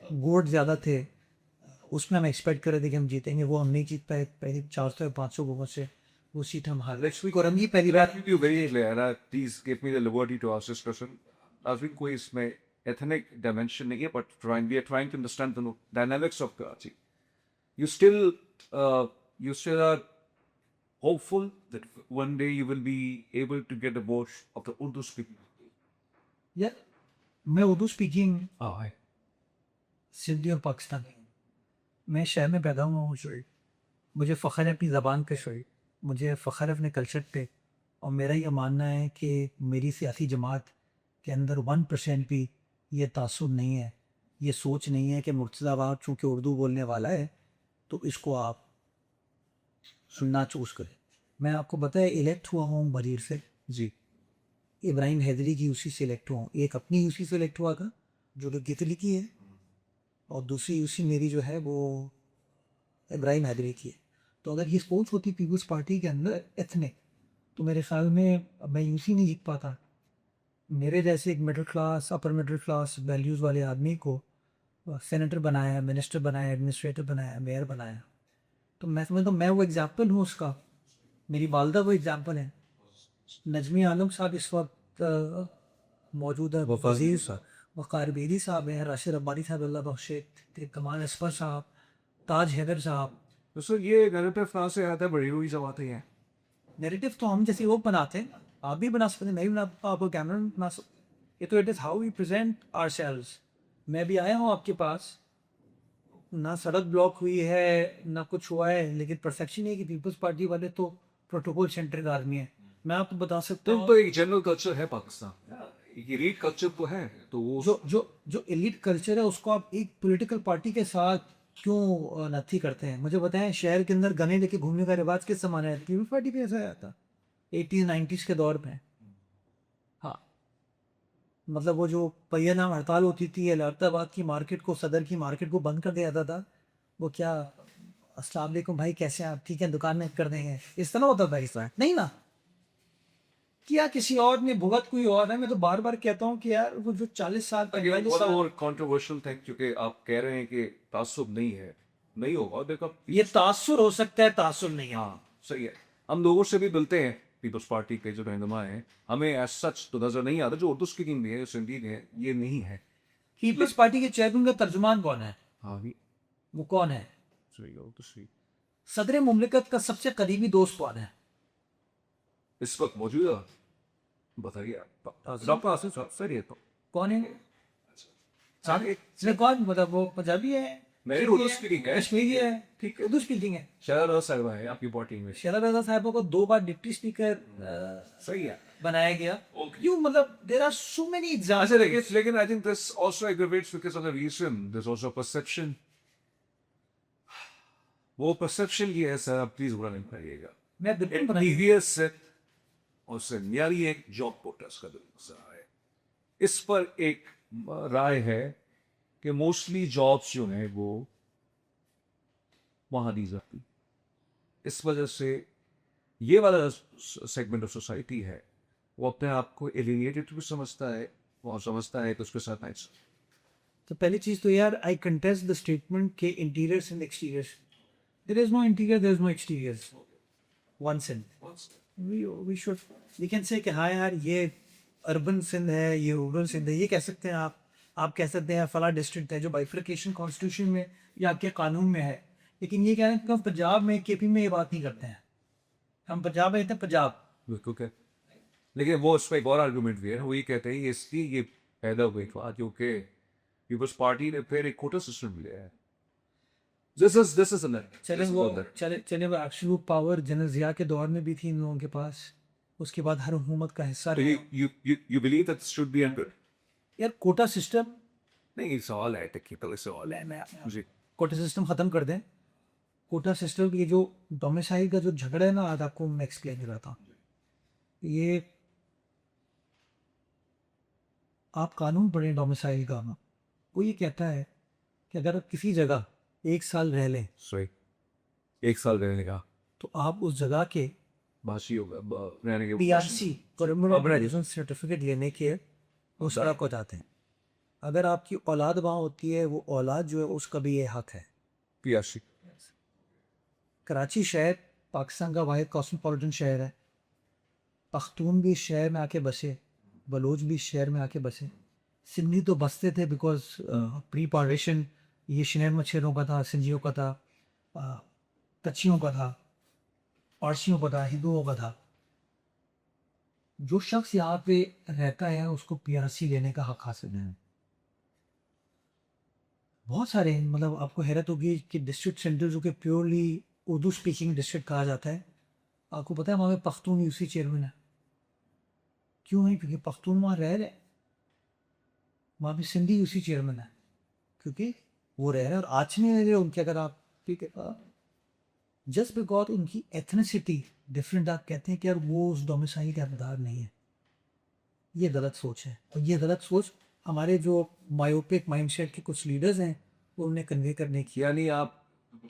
वोट ज़्यादा थे, उसमें हम एक्सपेक्ट कर रहे थे कि हम जीतेंगे, वो हम नहीं जीत पाए। पहले 400 या 500 वोटों से वो सीट हम हार गए। और हम ये पहली बार Let me be very clear, and please give me the liberty to ask this question. I think कोई इसमें ethnic dimension नहीं है, but we are trying to understand the dynamics of Karachi. You still, you still are hopeful that one day you will be able to get the vote of the Urdu speaking. यार मैं Urdu speaking हाँ, सिंधी और पाकिस्तानी हूँ। मैं शहर में पैदा हुआ हूँ शोई, मुझे फ़ख्र है अपनी ज़बान पे शोई, मुझे फ़ख्र है अपने कल्चर पे। और मेरा ये मानना है कि मेरी सियासी जमात के अंदर 1% भी ये तासुब नहीं है, ये सोच नहीं है कि मुर्तज़ाबाद चूँकि उर्दू बोलने वाला है तो इसको आप सुनना चूज़ करें। मैं आपको बताया इलेक्ट हुआ हूँ बरीर से, जी, इब्राहिम हैदरी की यूसी से इलेक्ट हुआ हूँ। एक अपनी यूसी से इलेक्ट हुआ था जो कि गितली की है, और दूसरी यूसी मेरी जो है वो इब्राहिम हैदरी की है। तो अगर ये सोच होती पीपल्स पार्टी के अंदर इतने, तो मेरे ख्याल में मैं यूसी नहीं जीत पाता। मेरे जैसे एक middle class, upper middle class values वाले आदमी को सेनेटर बनाया, मिनिस्टर बनाया, एडमिनिस्ट्रेटर बनाया, मेयर बनाया। तो मैं समझता हूँ मैं वो एग्जाम्पल हूँ उसका, मेरी वालदा वो एग्जाम्पल है। नजमी आलम साहब इस वक्त मौजूद है, वज़ीर साहब, वक़ार बेदी साहब हैं, राशिद रब्बानी साहब अल्लाह बख्शे, कमाल असफर साहब, ताज हैदर साहब। तो सर ये घर पे फ्रांस से आता है, बड़ी हुई सब आती है। नैरेटिव तो हम जैसे लोग बनाते हैं, आप भी बना सकते हैं, मैं भी बना, आप कैमरा बना सकते। ये तो it is how we present ourselves. मैं भी आया हूँ आपके पास, ना सड़क ब्लॉक हुई है ना कुछ हुआ है, लेकिन परसेप्शन है कि पीपल्स पार्टी वाले तो प्रोटोकॉल सेंट्रिक आदमी है। मैं आपको बता सकता हूँ तो एक जनरल कल्चर है पाकिस्तान, एक elite कल्चर तो है, तो वो जो एलिट कल्चर है उसको आप एक पॉलिटिकल पार्टी के साथ क्यों नथी करते हैं? मुझे बताएं, शहर के अंदर गने लेके घूमने का रिवाज किस जमाने है? पीपल्स पार्टी पे ऐसा आया था 80s 90s के दौर में। हाँ, मतलब वो जो पहिया नाम हड़ताल होती थी, एलाहाबाद की मार्केट को, सदर की मार्केट को बंद कर दिया जाता था। वो क्या, अस्सलाम वालेकुम भाई कैसे हैं आप, ठीक है दुकान में कर देंगे, इस तरह होता था। इस तरह नहीं ना, किया किसी और ने, भुगत कोई और है। मैं तो बार बार कहता हूँ कि यार वो जो 40 साल पहले थोड़ा और कंट्रोवर्शियल थिंग, क्योंकि आप कह रहे हैं कि तासुब नहीं है, नहीं होगा। देखो ये तासुर हो सकता है, तासुर नहीं है। हाँ सही है, हम लोगों से भी मिलते हैं, पीपल्स पार्टी के जो रहनुमा हैं, हमें एज सच तो नजर नहीं आता, जो उर्दू स्पीकिंग भी है, सिंधी भी है, ये नहीं है। पीपल्स पार्टी के चेयरमैन का तर्जुमान कौन है? हाँ भी वो कौन है? सही हो तो सही। सदर मुमलिकत का सबसे करीबी दोस्त कौन है? इस वक्त मौजूद है, बताइए आप। डॉक्टर आसिफ साहब सर, ये तो कौन है? सारे इसमें कौन, मतलब वो पंजाबी है, मेरी उर्दू स्पीकिंग है, कश्मीरी है, ठीक है। उर्दू स्पीकिंग है। शहर साहिबा है आपकी पार्टी में, शहला रजा साहब को 2 बार डिप्टी स्पीकर सही है। बनाया गया। क्यों, मतलब देयर आर सो मेनी अच्छा एग्जाम्पल्स। लेकिन I think this also aggravates because of the reason this also perception. वो परसेप्शन ये है सर, आप प्लीज बुरा नहीं पाइएगा। मैं बिल्कुल इन बनाई प्रीवियस से और यारी एक जॉब पोर्टर्स का मसला है। इस पर एक राय है कि मोस्टली जॉब्स जो हैं वो वहां दी जाती, इस वजह से ये वाला सेगमेंट ऑफ सोसाइटी है वो अपने आप को एलिनेटेड भी समझता है, वो समझता है कि उसके साथ नहीं। तो पहली चीज तो यार आई कंटेस्ट द स्टेटमेंट के interiors and exteriors. There is no interior, there is no exteriors, one Sindh. We should, we can say कि हाँ यार ये अर्बन सिंध है, ये रूरल सिंध है, ये कह सकते हैं आप कह सकते हैं फला डिस्ट्रिक्ट है जो बाइफिकेशन कॉन्स्टिट्यूशन में या आपके कानून में है। लेकिन ये कह रहे हैं कि हम पंजाब में, केपी में ये बात नहीं करते हैं, हम पंजाब में कहते हैं पंजाब। बिल्कुल है। लेकिन वो उस पर एक और आर्गूमेंट भी है, वो ये कहते हैं इसलिए ये पैदा हुई था क्योंकि पीपल्स पार्टी ने फिर एक कोटा सिस्टम लिया है। दिस इज चले वो एब्सोल्यूट पावर जनरल जिया के दौर में भी थी इन लोगों के पास, उसके बाद हर हुकूमत का हिस्सा तो रहे। you believe that should be ended? यार कोटा सिस्टम, नहीं सवाल है टेक्निकल सवाल है जी। कोटा सिस्टम ख़त्म कर दें। कोटा सिस्टम ये जो डोमिसाइल का जो झगड़ा है ना, आज आपको मैं एक्सप्लेन कर रहा था। ये आप कानून पढ़ें डोमिसाइल का, वो ये कहता है कि अगर आप किसी जगह 1 साल रह लें सही, 1 साल रहने का तो आप उस जगह के भाषी होगा रहने के पीआरसी परमानेंट सर्टिफिकेट लेने के वो सड़क को जाते हैं। अगर आपकी औलाद वहाँ होती है, वो औलाद जो है उसका भी ये हक है। पीआरसी। कराची शहर पाकिस्तान का वाहिद कॉस्मोपॉलिटन शहर है। पख्तून भी इस शहर में आके बसे, बलोच भी इस शहर में आके बसे। सिंधी तो बसते थे बिकॉज प्री पार्टीशन ये शहर मच्छरों का था, सिंधियों का था, कच्चियों का था, पारसियों का था, हिंदुओं का था। जो शख्स यहाँ पे रहता है उसको पीआरसी लेने का हक हासिल है। बहुत सारे, मतलब आपको हैरत होगी कि डिस्ट्रिक्ट सेंटर जो कि प्योरली उर्दू स्पीकिंग डिस्ट्रिक्ट कहा जाता है, आपको पता है वहाँ पे पख्तून यूसी चेयरमैन है। क्यों नहीं? क्योंकि पख्तून वहाँ रह रहे हैं। वहाँ पे सिंधी यूसी चेयरमैन है क्योंकि वो रह रहे हैं और आज नहीं रह रहे उनके। अगर आप ठीक है, जस्ट बिकॉज उनकी एथनिसिटी डिफरेंट, आप कहते हैं कि यार वो उस डोमिसाइल के हकदार नहीं है। ये गलत सोच है और ये गलत सोच हमारे जो मायोपिक माइंडसेट के कुछ लीडर्स हैं वो उन्हें कन्वे करने की। यानी आप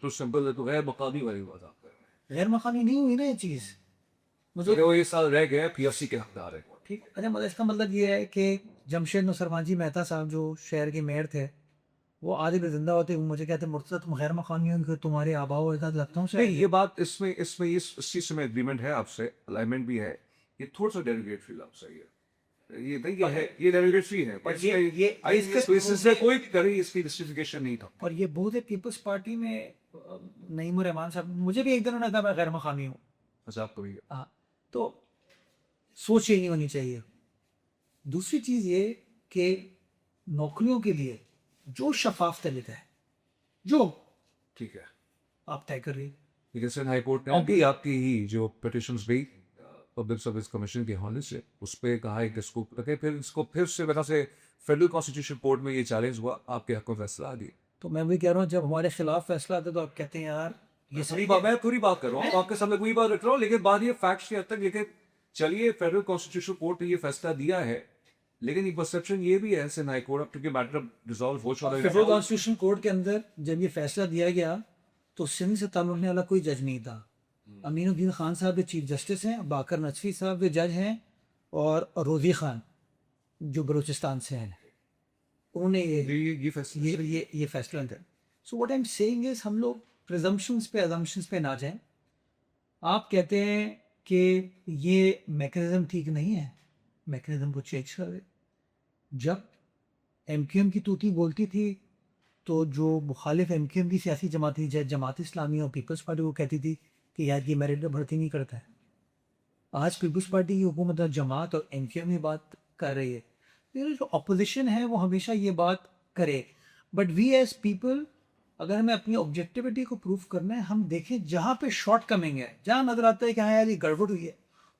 तो सिंपल है, तो गैर मकामी वाली बात आप कर रहे गैर मकानी नहीं हुई ना ये चीज़। हैं। मुझे वो 1 साल रह गए, पीआरसी के हकदार है। ठीक, अच्छा, मतलब इसका मतलब ये है कि जमशेद नसरमांजी मेहता साहब जो शहर के मेयर थे, वो आज भी जिंदा होते हुए मुझे कहते मुर्तज़ा तुम गैर मकानी हो कि तुम्हारे आबा व अजदाद लगता नहीं, हूँ। ये बात इसमें इसमें इस चीज से मैं एग्रीमेंट है आपसे, अलाइनमेंट भी है। ये थोड़ा सा डेरिवेटरी आपसे ये नहीं, ये है, ये डेरिवेटरी है, पर पर ये इससे कोई तरह इसकी जस्टिफिकेशन नहीं था। और ये बहुत है पीपल्स पार्टी में नईमुर रहमान साहब, मुझे भी एक दिन उन्होंने कहा मैं गैर मकानी हूँ। अच्छा, आपको भी हाँ, तो सोच यही होनी चाहिए। दूसरी चीज़ ये कि नौकरियों के लिए जो शफाफ तरीका है जो ठीक है। आप तय कर रही, लेकिन सर हाई कोर्ट ने भी आपकी ही जो पिटिशंस भी पब्लिक सर्विस कमीशन के हवाले से उस पर कहा है कि इसको रखे, फिर इसको फिर से वजह से फेडरल कॉन्स्टिट्यूशन कोर्ट में ये चैलेंज हुआ, आपके हक में फैसला आ गया। तो मैं भी कह रहा हूँ जब हमारे खिलाफ फैसला आता है तो आप कहते हैं यार ये सही पूरी बात, मैं पूरी बात कर रहा हूँ, आपके सामने पूरी बात रख रहा हूँ, लेकिन बात ये फैक्ट्स की हद तक, लेकिन चलिए फेडरल कॉन्स्टिट्यूशन कोर्ट ने ये फैसला दिया है, लेकिन एक परसेप्शन ये भी है हाई कोर्ट, अब क्योंकि मैटर रिजॉल्व हो चुका है। फेडरल कॉन्स्टिट्यूशन कोर्ट के अंदर जब ये फैसला दिया गया तो सिंध से ताल्लुक रखने वाला कोई जज नहीं था। अमीनुद्दीन खान साहब जो चीफ जस्टिस हैं, बाकर नजफी साहब जो जज हैं, और रोजी खान जो बलूचिस्तान से हैं, उन्होंने ये फैसला ये फैसला लिया। सो what I am saying is हम लोग प्रिजम्पशंस पे अजम्पशंस पे ना जाएं। आप कहते हैं कि ये मैकेनिज्म ठीक नहीं है, मैकेनिज्म को चेंज कर दे। जब एमक्यूएम की तूती बोलती थी तो जो मुखालिफ एमक्यूएम की सियासी जमात थी, जैसे जमात इस्लामी और पीपल्स पार्टी, वो कहती थी कि यार ये मेरिट में भर्ती नहीं करता है। आज पीपल्स पार्टी की हुकूमत और जमात और एमक्यूएम ये बात कर रही है। ये जो अपोजिशन है वो हमेशा ये बात करे, बट वी एज पीपल अगर हमें अपनी ऑब्जेक्टिविटी को प्रूव करना है, हम देखें जहाँ पे शॉर्ट कमिंग है, जहाँ नजर आता है कि हाँ यार ये गड़बड़ हुई है,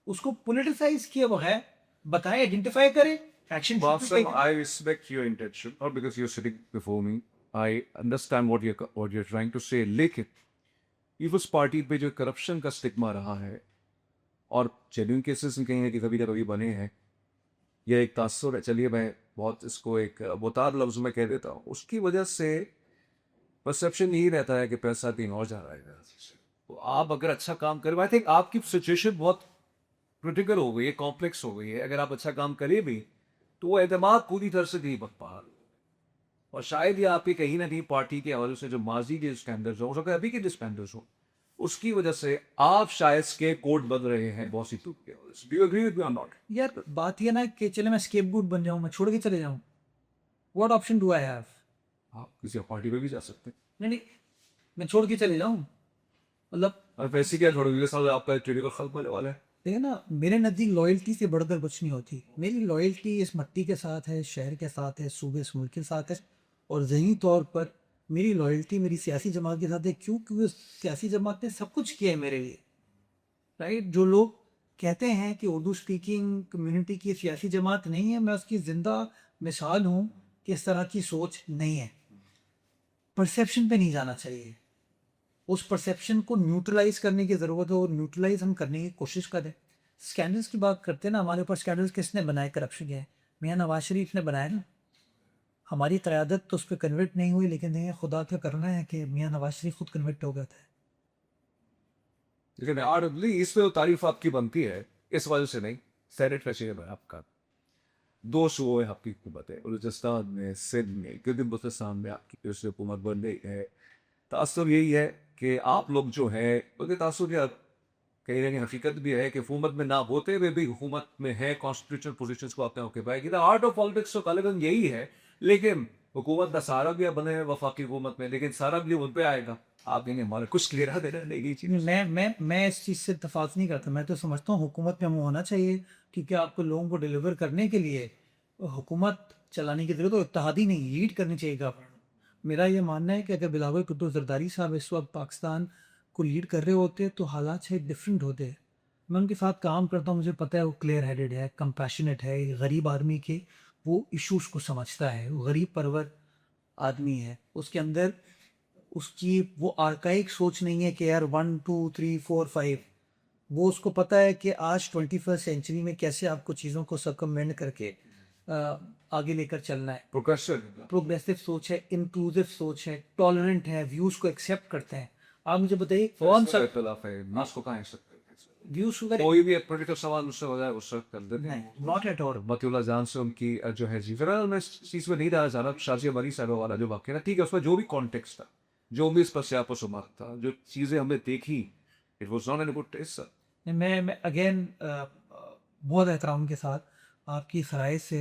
उसको पोलिटिसाइज किए बगैर बताएं, आइडेंटिफाई करें, action. Bafsam, I respect your intention, not because you're sitting before me. I understand what you're trying to say. लेकिन पीपल्स पार्टी पे जो करप्शन का स्टिग्मा रहा है और जेन्युइन केसेस कहीं ना कभी कभी बने हैं, यह एक तासुर है, चलिए मैं बहुत इसको एक बोतार लफ्ज में कह देता हूँ, उसकी वजह से परसेप्शन यही रहता है कि पैसा कहीं और जा रहा है। तो आप अगर अच्छा काम करें, आई थिंक आपकी सिचुएशन बहुत क्रिटिकल हो गई है, कॉम्प्लेक्स हो गई है, अगर आप अच्छा काम करें भी तो वो एतमाद पूरी तरह से नहीं बन पा रहा, और शायद ये आपके कहीं ना कहीं पार्टी के हवाले से जो माजी के स्टैंडर्ड्स हो सकता है अभी के स्टैंडर्ड्स हो, उसकी वजह से आप शायद स्केप गोट बन रहे हैं बहुत सी के हवाले से। Do you agree with me और नॉट? यार बात ये ना कि चले मैं स्केपगोट बन जाऊं, मैं छोड़ के चले जाऊं, what option do I have? आप किसी पार्टी में भी जा सकते हैं। नहीं नहीं, मैं छोड़ के चले जाऊं, मतलब और वैसे क्या छोड़ोगे, साल आपका टेरिकल खल्क होने वाला है। देखिए ना, मेरे नज़दीक लॉयल्टी से बढ़कर कुछ नहीं होती। मेरी लॉयल्टी इस मट्टी के साथ है, शहर के साथ है, सूबे इस मुल्क के साथ है, और ज़हनी तौर पर मेरी लॉयल्टी मेरी सियासी जमात के साथ है। क्यों? क्योंकि उस सियासी जमात ने सब कुछ किया है मेरे लिए, राइट। जो लोग कहते हैं कि उर्दू स्पीकिंग कम्युनिटी की सियासी जमात नहीं है, मैं उसकी ज़िंदा मिसाल हूँ कि इस तरह की सोच नहीं है। परसेप्शन पे नहीं जाना चाहिए, उस परसेप्शन को न्यूट्रलाइज करने की ज़रूरत है और न्यूट्रलाइज हम करने की कोशिश करें। स्कैंडल्स की बात करते हैं ना, हमारे ऊपर स्कैंडल्स किसने बनाए, करप्शन के, मियाँ नवाज शरीफ ने बनाया ना, हमारी क़यादत तो उस पर कन्वर्ट नहीं हुई, लेकिन ये खुदा का करना है कि मियाँ नवाज शरीफ खुद कन्वर्ट हो गया था। लेकिन आर्डली इसमें तो तारीफ आपकी बनती है, इस वजह से नहीं। सेनेट रशियन है आपका, दो शो है आपकी हुकूमत है, बलूचिस्तान में, सिंध में, गिलगित बल्तिस्तान में आपकी फिर से हुकूमत बन रही है। तासुर यही है कि आप लोग जो है, बल्कि तासुर या कहीं ना कहीं हकीकत भी है कि हुकूमत में ना होते हुए भी हुकूमत में है, कॉन्स्टिट्यूशनल पोजीशंस को आपने ऑक्यूपाई किया। आर्ट ऑफ पॉलिटिक्स तो कालेबन यही है, लेकिन हुकूमत का सारा भी बने हैं वफाकी हुकूमत में, लेकिन सारा भी उन पे आएगा। आप कहेंगे हमारे कुछ लेना देना नहीं चीज। मैं इस चीज़ से इत्तेफाक नहीं करता। मैं तो समझता हूँ हुकूमत में हम होना चाहिए, क्योंकि आपको लोगों को डिलीवर करने के लिए हुकूमत चलाने की जरूरत तो इत्तेहादी नहीं, लीड करनी चाहिए गवर्नमेंट। मेरा ये मानना है कि अगर बिलावल भुट्टो जरदारी साहब इस वक्त पाकिस्तान को लीड कर रहे होते तो हालात शायद डिफरेंट होते। मैं उनके साथ काम करता हूँ, मुझे पता है वो क्लियर हेडेड है, कंपैशनेट है, गरीब आदमी के वो इश्यूज को समझता है, वो गरीब परवर आदमी है। उसके अंदर उसकी वो आर्काइक सोच नहीं है कि यार 1 2 3 4 5। वो उसको पता है कि आज 21st सेंचुरी में कैसे आपको चीज़ों को सर्कमवेंट करके आगे लेकर चलना है। प्रोग्रेसिव प्रोग्रेसिव सोच है, इंक्लूसिव सोच है, टॉलरेंट है, व्यूज़ को एक्सेप्ट करते हैं। आप मुझे बताइए कौन सा इख्तलाफ है, नाश को कहाँ है व्यूज़ कोई भी एक पॉलिटिकल सवाल मुझसे हो जाए उससे कर देते हैं। नहीं, नॉट एट ऑल। मतियुल्लाह जान से उनकी जो है जी, फिलहाल मैं इस चीज़ में नहीं रहा जा रहा। शाजिया मरी साहब वाला जो वाक्य था, ठीक है, उसमें जो भी कॉन्टेक्स्ट था, जो भी इस पर से आपको सुमार था, जो चीज़ें हमने देखी, it was not an good test. मैं अगेन बहुत एहतराम के साथ आपकी इस राय से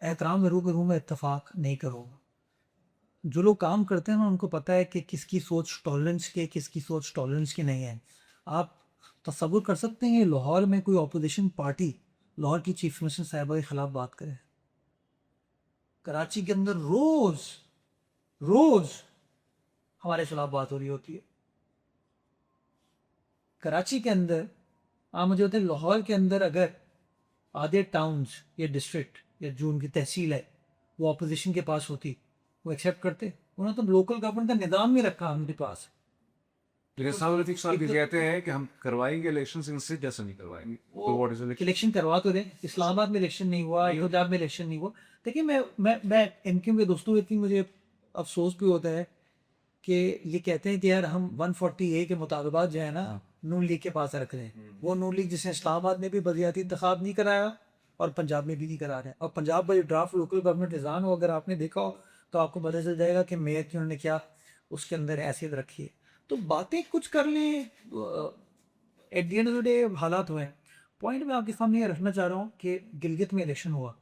एहतराम ज़रूर करूँ, मैं इत्तेफाक नहीं करूँगा। जो लोग काम करते हैं ना उनको पता है कि किसकी सोच टॉलरेंस की है, किसकी सोच टॉलरेंस की नहीं है। आप तसव्वुर कर सकते हैं लाहौर में कोई अपोजिशन पार्टी लाहौर की चीफ मिनिस्टर साहिबा के खिलाफ बात करे? कराची के अंदर रोज रोज हमारे खिलाफ बात हो रही होती है। कराची के अंदर आप मुझे बताएं, लाहौर के अंदर अगर आधे टाउन्स या डिस्ट्रिक्ट या जो उनकी तहसील है वो अपोजिशन के पास होती, वो एक्सेप्ट करते? उन्होंने तो लोकल गवर्नमेंट का निज़ाम नहीं रखा उनके पास। लेकिन साहब साहब भी कहते हैं कि हम करवाएंगे इलेक्शन, इनसे जैसे नहीं करवाएंगे। तो व्हाट इज इलेक्शन? इलेक्शन करवा तो दें। इस्लामाबाद में इलेक्शन नहीं हुआ, अयोध्या में इलेक्शन नहीं हुआ। देखिए मैं इनके मेरे दोस्तों इतनी मुझे अफसोस भी होता है कि ये कहते हैं कि यार हम 140A के मुताबिक जो है ना नून लीग के पास रख रहे हैं। वो नून लीग जिसने इस्लामाबाद में भी बदियाती इंतखाब नहीं कराया और पंजाब में भी नहीं करा रहे हैं। और पंजाब का जो ड्राफ्ट लोकल गवर्नमेंट निज़ाम हो, अगर आपने देखा हो तो आपको पता चल जाएगा कि मेयर की उन्होंने क्या उसके अंदर हैसियत रखी है। तो बातें कुछ कर लें, at the end of the day हालात हुए हैं। पॉइंट मैं आपके सामने ये रखना चाह रहा हूँ कि गिलगित में इलेक्शन हुआ,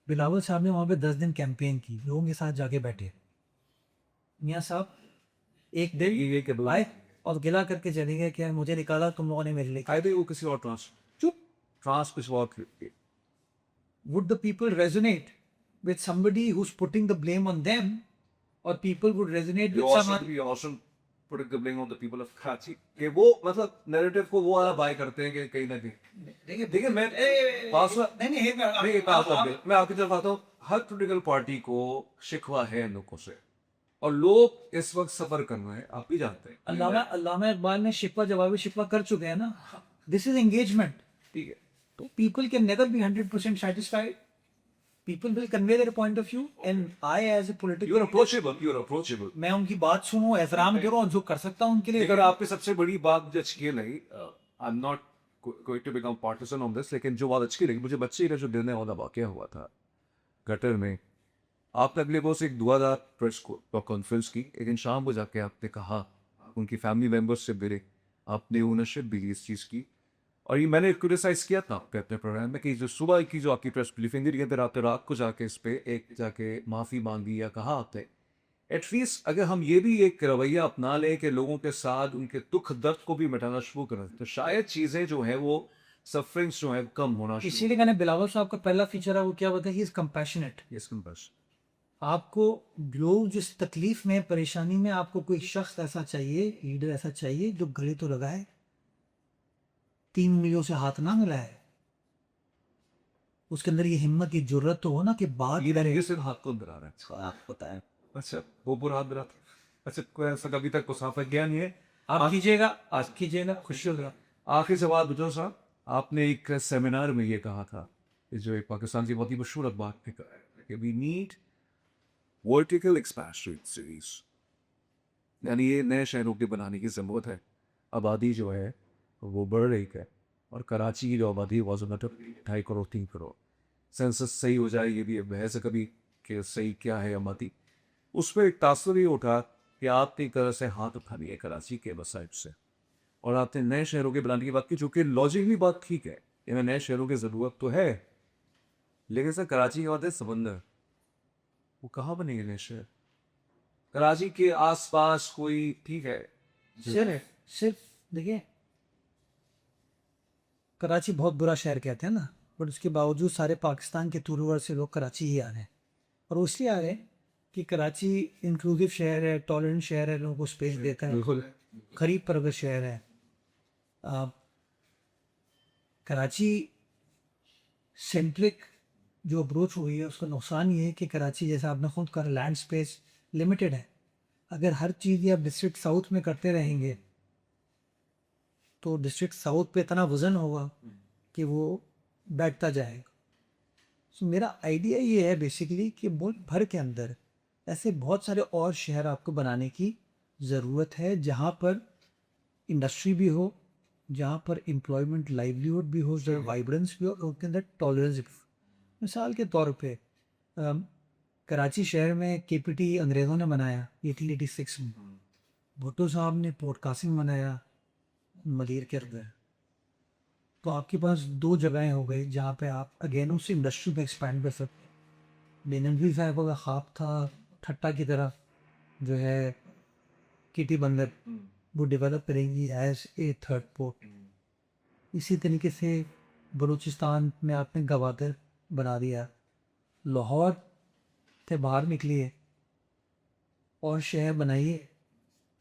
बिलावल साहब ने वहाँ पे 10 दिन कैंपेन की, लोगों के साथ जाके बैठे। मियाँ साहब एक दिन ये के आए और गिला करके चले गए कि यार मुझे निकाला तुम लोगों ने मेरे लिए। आई थिंक वो किसी और चुप। किसी और Would the people resonate with somebody who's putting the blame on them, or people would resonate with someone? you also putting the blame on the people of Karachi कि वो मतलब नैरेटिव को वो वाला बाय करते हैं कि कहीं ना कहीं। देखिए मैं पास मैं आपकी तरफ आता हूँ। हर पॉलिटिकल पार्टी को शिकवा है लोगों से, और लोग इस वक्त सफर कर रहे हैं, आप भी जानते हैं। अल्लामा इकबाल ने शिकवा जवाबी शिकवा कर चुके हैं ना। This is engagement. ठीक है, तो people can never be 100% satisfied. People will convey their point of view, and I as a political you're approachable। मैं उनकी बात सुनूं, एहतराम करूं और जो कर सकता हूं उनके लिए। लेकिन आप पे सबसे बड़ी बात जो अच्छी लगी, I am not going to become partisan on this, लेकिन जो बात अच्छी लगी मुझे, बच्चे का जो गिरने वाला वाकया हुआ था गटर में, आपने अगले रोज एक दुआदार प्रेस कॉन्फ्रेंस की, लेकिन शाम को जाके आपने कहा उनकी फैमिली मेंबर्स से मिले, आपने ओनरशिप भी ली इस चीज़ की। और ये मैंने क्रिटिसाइज किया था आपके अपने प्रोग्राम में कि जो सुबह की जो आपकी प्रेस ब्रीफिंग थी, फिर आपने रात को जाके इस पे एक जाके माफ़ी मांगी या कहा आपने, एटलीस्ट अगर हम ये भी एक रवैया अपना लें कि लोगों के साथ उनके दुख दर्द को भी मिटाना शुरू करें, तो शायद चीज़ें जो है वो सफरिंग्स जो है कम होना शुरू। इसीलिए मैंने बिलावल साहब का पहला फीचर है वो क्या बताया, ही इज कंपैशनेट। यस बस आपको लोग जिस तकलीफ में परेशानी में, आपको कोई शख्स ऐसा चाहिए, लीडर ऐसा चाहिए जो गले तो लगाए, 3 उंगलियों से हाथ ना मिलाए, उसके अंदर ये हिम्मत की जरूरत तो हो ना कि बात ये सिर्फ हाथ को डरा रहा है। आपको पता है। अच्छा, वो बुरा हाथ डरा था। अच्छा, कोई ऐसा कभी तक मुसाफा गया नहीं है? आप कीजिएगा, आज कीजिएगा, खुशी होगा। आखिरी सवाल बुझो साहब, आपने एक सेमिनार में ये कहा था ये जो एक पाकिस्तान की बहुत ही मशहूर अखबार ने कहा है कि we need vertical expansion series, यानी ये नए शहरों के बनाने की ज़रूरत है। आबादी जो है वो बढ़ रही है, और कराची की जो आबादी वॉज 2.5 करोड़ 3 करोड़। सेंसस सही हो जाए, ये भी एक बहस है कभी कि सही क्या है आबादी। उस पर एक तासुर ये उठा कि आपने एक तरह से हाथ उठा लिया कराची के वसाइल से, और आपने नए शहरों के बनाने की बात की, जो कि लॉजिकली बात ठीक है, इन्हें नए शहरों की ज़रूरत तो है, लेकिन सर कराची की बात है समंदर, वो कहाँ बनेंगे नए शहर? कराची के आसपास कोई ठीक है सिर्फ सिर्फ देखिए, कराची बहुत बुरा शहर कहते हैं ना, बट उसके बावजूद सारे पाकिस्तान के टूर से लोग कराची ही आ रहे हैं। और वो इसलिए आ रहे हैं कि कराची इंक्लूसिव शहर है, टॉलरेंट शहर है, लोगों को स्पेस देता है, बिल्कुल। गरीब परवर शहर है। आ, कराची सेंट्रिक जो अप्रोच हुई है उसका नुकसान ये है कि कराची, जैसा आपने खुद कहा, लैंड स्पेस लिमिटेड है। अगर हर चीज़ आप डिस्ट्रिक्ट साउथ में करते रहेंगे तो डिस्ट्रिक्ट साउथ पे इतना वजन होगा कि वो बैठता जाएगा। सो मेरा आइडिया ये है बेसिकली कि मुल्क भर के अंदर ऐसे बहुत सारे और शहर आपको बनाने की ज़रूरत है, जहाँ पर इंडस्ट्री भी हो, जहाँ पर एम्प्लॉयमेंट लाइवलीहुड भी हो, जहाँ वाइब्रेंस भी हो, और उनके अंदर टॉलरेंस भी हो। मिसाल के तौर पे कराची शहर में केपीटी अंग्रेज़ों ने बनाया 1886 में, भुट्टो साहब ने पोर्ट कासिम बनाया मदीर के अंदर। तो आपके पास दो जगहें हो गई जहाँ पे आप अगेन उस इंडस्ट्री में एक्सपैंड कर सकते हैं। बेनज़ीर साहब का ख्वाब था ठट्टा की तरह जो है किटी बंदर, वो डेवलप करेंगी एज ए थर्ड पोर्ट। इसी तरीके से बलूचिस्तान में आपने गवादर बना दिया। लाहौर से बाहर निकलिए और शहर बनाइए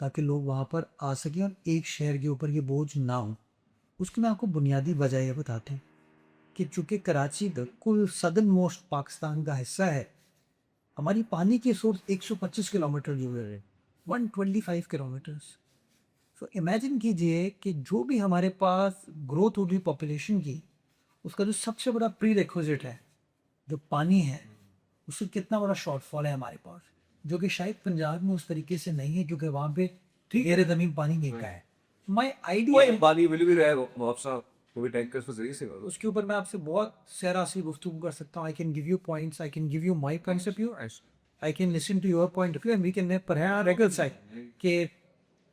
ताकि लोग वहाँ पर आ सकें और एक शहर के ऊपर ये बोझ ना हो। उसकी मैं आपको बुनियादी वजह ये बताते हैं कि चूँकि कराची बिल्कुल सदर्न मोस्ट पाकिस्तान का हिस्सा है, हमारी पानी की सोर्स 125 किलोमीटर दूर है, 125 किलोमीटर्स। सो इमेजिन कीजिए कि जो भी हमारे पास ग्रोथ होगी पॉपुलेशन की, उसका जो सबसे बड़ा प्री रिक्विजिट है, जो पानी है, उससे कितना बड़ा शॉर्टफॉल है हमारे पास, जो कि शायद पंजाब में उस तरीके से नहीं है क्योंकि वहाँ पे घेरे ज़मीन पानी नहीं का है। माई आइडिया पानी मिल भी रहा है मुआवजा, वो भी टैंकर्स के जरिए से करो। उसके ऊपर मैं आपसे बहुत सहरा सी गुफ्तगू कर सकता हूँ। I can give you points, I can give you my points of view, I can listen to your point of view and we can reconcile कि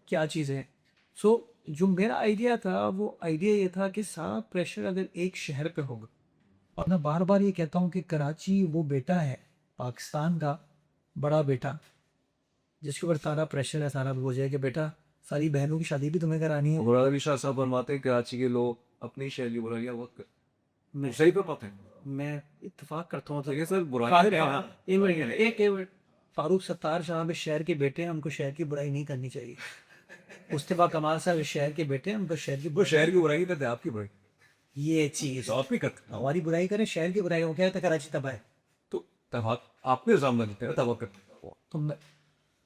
क्या चीज़ है। सो जो मेरा आइडिया था वो आइडिया ये था कि सारा प्रेशर अगर एक शहर पे होगा, और मैं बार बार ये कहता हूँ कि कराची वो बेटा है पाकिस्तान का, बड़ा बेटा, जिसके ऊपर सारा प्रेशर है, सारा बोझ है कि बेटा सारी बहनों की शादी भी तुम्हें करानी है। मुराद अली शाह साहब फरमाते हैं कराची के लोग अपनी शहर की बुराइयां बहुत करते, सही पे बात है। मैं इत्तेफाक करता हूँ। देखिए सर, बुराइयां एक फारूक सत्तार साहब इस शहर के बेटे हैं, हमको शहर की बुराई नहीं करनी चाहिए। मुस्तफा कमाल साहब इस शहर के बेटे हैं, हमको शहर की वो शहर की बुराई करते, आपकी बुराई ये चीज तो आप भी करते। हमारी बुराई करें, शहर की बुराई हो क्या है, कराची तबाह है। तो तब आपने इल्जाम लगाते हैं तबाह करते हैं। तो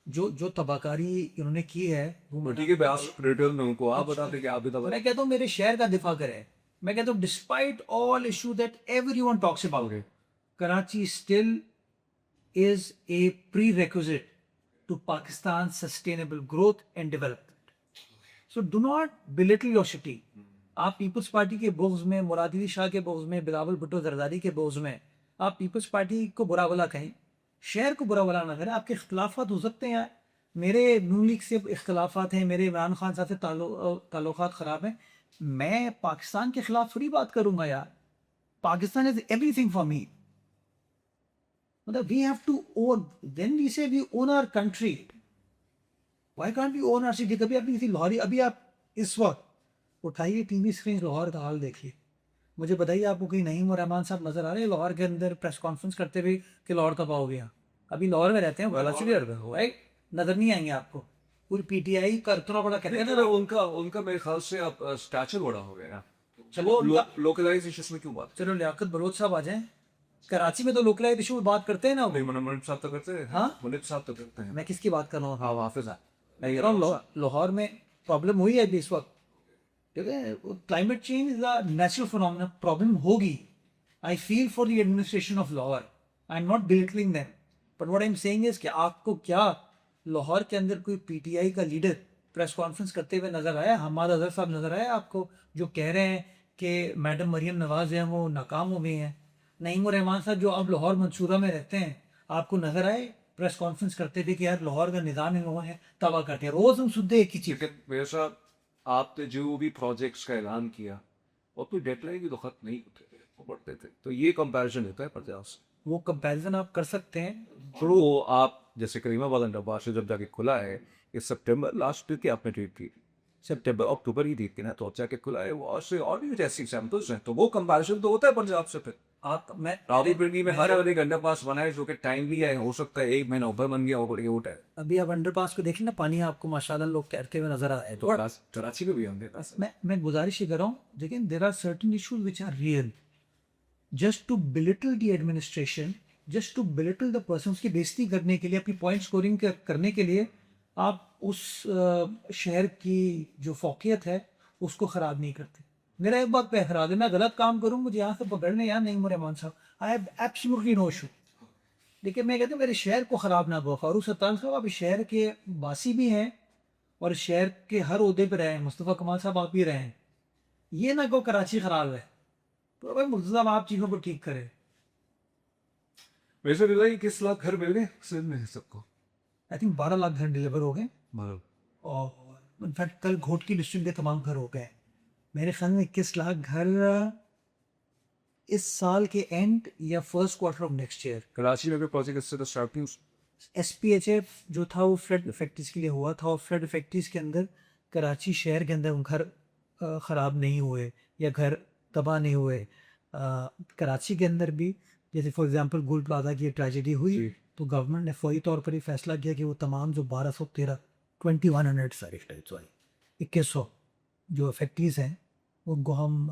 जो जो तबाहकारी इन्होंने की है वो ठीक है, ब्यास रिटर्न उनको आप बताते कि आप भी तबाह। मैं कहता हूँ मेरे शहर का दिफा करे। मैं कहता हूँ despite all issue that everyone talks about, Karachi still is a prerequisite to Pakistan's sustainable growth and development. So do not belittle your city. आप पीपल्स पार्टी के बोझ में, मुराद अली शाह के बोझ में, बिलावल भुट्टो जरदारी के बोझ में आप पीपल्स पार्टी को बुरा भला कहें, शहर को बुरा भला ना करें। आपके इख्तलाफात हो सकते हैं, मेरे नून लीग से इख्तलाफात हैं, मेरे इमरान खान साहब से ताल्लुकात ख़राब हैं, मैं पाकिस्तान के खिलाफ थोड़ी बात करूंगा यार। Pakistan is everything for me. मतलब we have to own, then we say we own our country. Why can't we own our city? कभी आपने किसी लाहौरी, अभी आप इस वक्त उठाइए टीवी स्क्रीन, लाहौर का हाल देखिए, मुझे बताइए आपको कहीं नईम और रहमान साहब नजर आ रहे हैं लाहौर के अंदर प्रेस कॉन्फ्रेंस करते हुए कि लाहौर तबाह हो गया? अभी लाहौर में रहते हैं, नजर नहीं आएंगे आपको। पूरी पीटीआई का इतना बड़ा कहते हैं ना, उनका मेरे ख्याल से अब स्टैचर बड़ा हो गया। चलो लोकलाइजेशन में क्यों बात? चलो लियाकत बलोच साहब आ जाए। कराची में तो लोकलाइज इशू बात करते हैं ना, नहीं, मुनीब साहब तो करते हैं। हाँ, मुनीब साहब तो करते हैं। मैं किसकी बात कर रहा हूँ? हाँ, हाफिज है। मैं कह रहा हूँ लाहौर में प्रॉब्लम हुई है अभी इस वक्त, ठीक है। Climate change is a natural phenomena, problem होगी। I feel for the administration of Lahore. I'm not belittling them. But what I'm saying is कि आपको क्या लाहौर के अंदर कोई पीटीआई का लीडर प्रेस कॉन्फ्रेंस करते हुए नजर आया? हमाद अजहर साहब नजर आया आपको, जो कह रहे हैं कि मैडम मरियम नवाज हैं वो नाकाम हो गई हैं? नईम रहमान साहब जो अब लाहौर मंसूरा में रहते हैं, आपको नजर आए प्रेस कॉन्फ्रेंस करते थे कि यार लाहौर का निज़ाम इन्होंने है तबाह करते हैं? रोज हम सुनते एक ही चीज। लेकिन मेरे साथ आपने जो भी प्रोजेक्ट्स का ऐलान किया और कोई डेडलाइन की तो खत्म नहीं होते थे, वो बढ़ते थे, तो ये कंपैरिजन होता है पंजाब से। वो कंपैरिजन आप कर सकते हैं। तो आप जैसे करीमाबाद अंडरपास से जब जाके खुला है, इस सितंबर लास्ट की आपने ट्वीट की, सितंबर अक्टूबर ही थी ना, तो जाके खुला है वो, और भी कुछ ऐसी एग्जाम्पल्स हैं, तो वो कंपैरिजन तो होता है पंजाब से। फिर आप मैं रावलपिंडी में हर एक अंडरपास बना है जो कि टाइम भी है, हो सकता है 1 महीना ऊपर बन गया हो, ये होता है। अभी आप अंडरपास को देख लें ना, पानी आपको माशाल्लाह लोग तैरते हुए नजर आ रहे हैं। तो कराची में भी होंगे ऐसे। मैं गुजारिश ही कर रहा हूँ, लेकिन there are certain issues which are real. Just to belittle the administration, just to belittle the person, की बेइज्जती करने के लिए, अपनी पॉइंट स्कोरिंग करने के लिए आप उस शहर की जो फोकियत है उसको ख़राब नहीं करते। मेरा एक बात पे एतराज़ है, मैं गलत काम करूँ, मुझे यहाँ से पकड़ने यहाँ नहीं रहमान साहब, I have absolutely no issue. लेकिन मैं कहता हूँ मेरे शहर को ख़राब ना करो। फारूक सत्तार साहब आप इस शहर के वासी भी हैं और इस शहर के हर ओहदे पे रहे हैं। मुस्तफ़ा कमाल साहब आप भी रहे हैं। ये ना कहो कराची ख़राब है, तो भाई मुर्तज़ा साहब आप चीज़ों को ठीक करें। वैसे भी भाई किस लाख घर मिल गए सिंध में सबको? आई थिंक 12 लाख घर डिलीवर हो गए, मतलब और इनफैक्ट कल घोट की डिस्ट्रिक्ट के तमाम घर हो गए। मेरे ख्याल में 21 लाख घर इस साल के एंड या first quarter of next year. Karachi में भी प्रोजेक्ट इससे तो स्टार्ट नहीं। SPHF जो था वो फ्लड इफेक्ट्स के लिए हुआ था, और फ्लड इफेक्ट्स के अंदर कराची शहर के अंदर घर ख़राब नहीं हुए या घर तबाह नहीं हुए। कराची के अंदर भी जैसे फॉर एग्जांपल गुल प्लाजा की ट्रेजेडी हुई, तो गवर्नमेंट ने फौरी तौर पर ही फैसला किया कि वो तमाम जो 1213 2100 सारी 2100 जो फैक्ट्रीज़ हैं उनको हम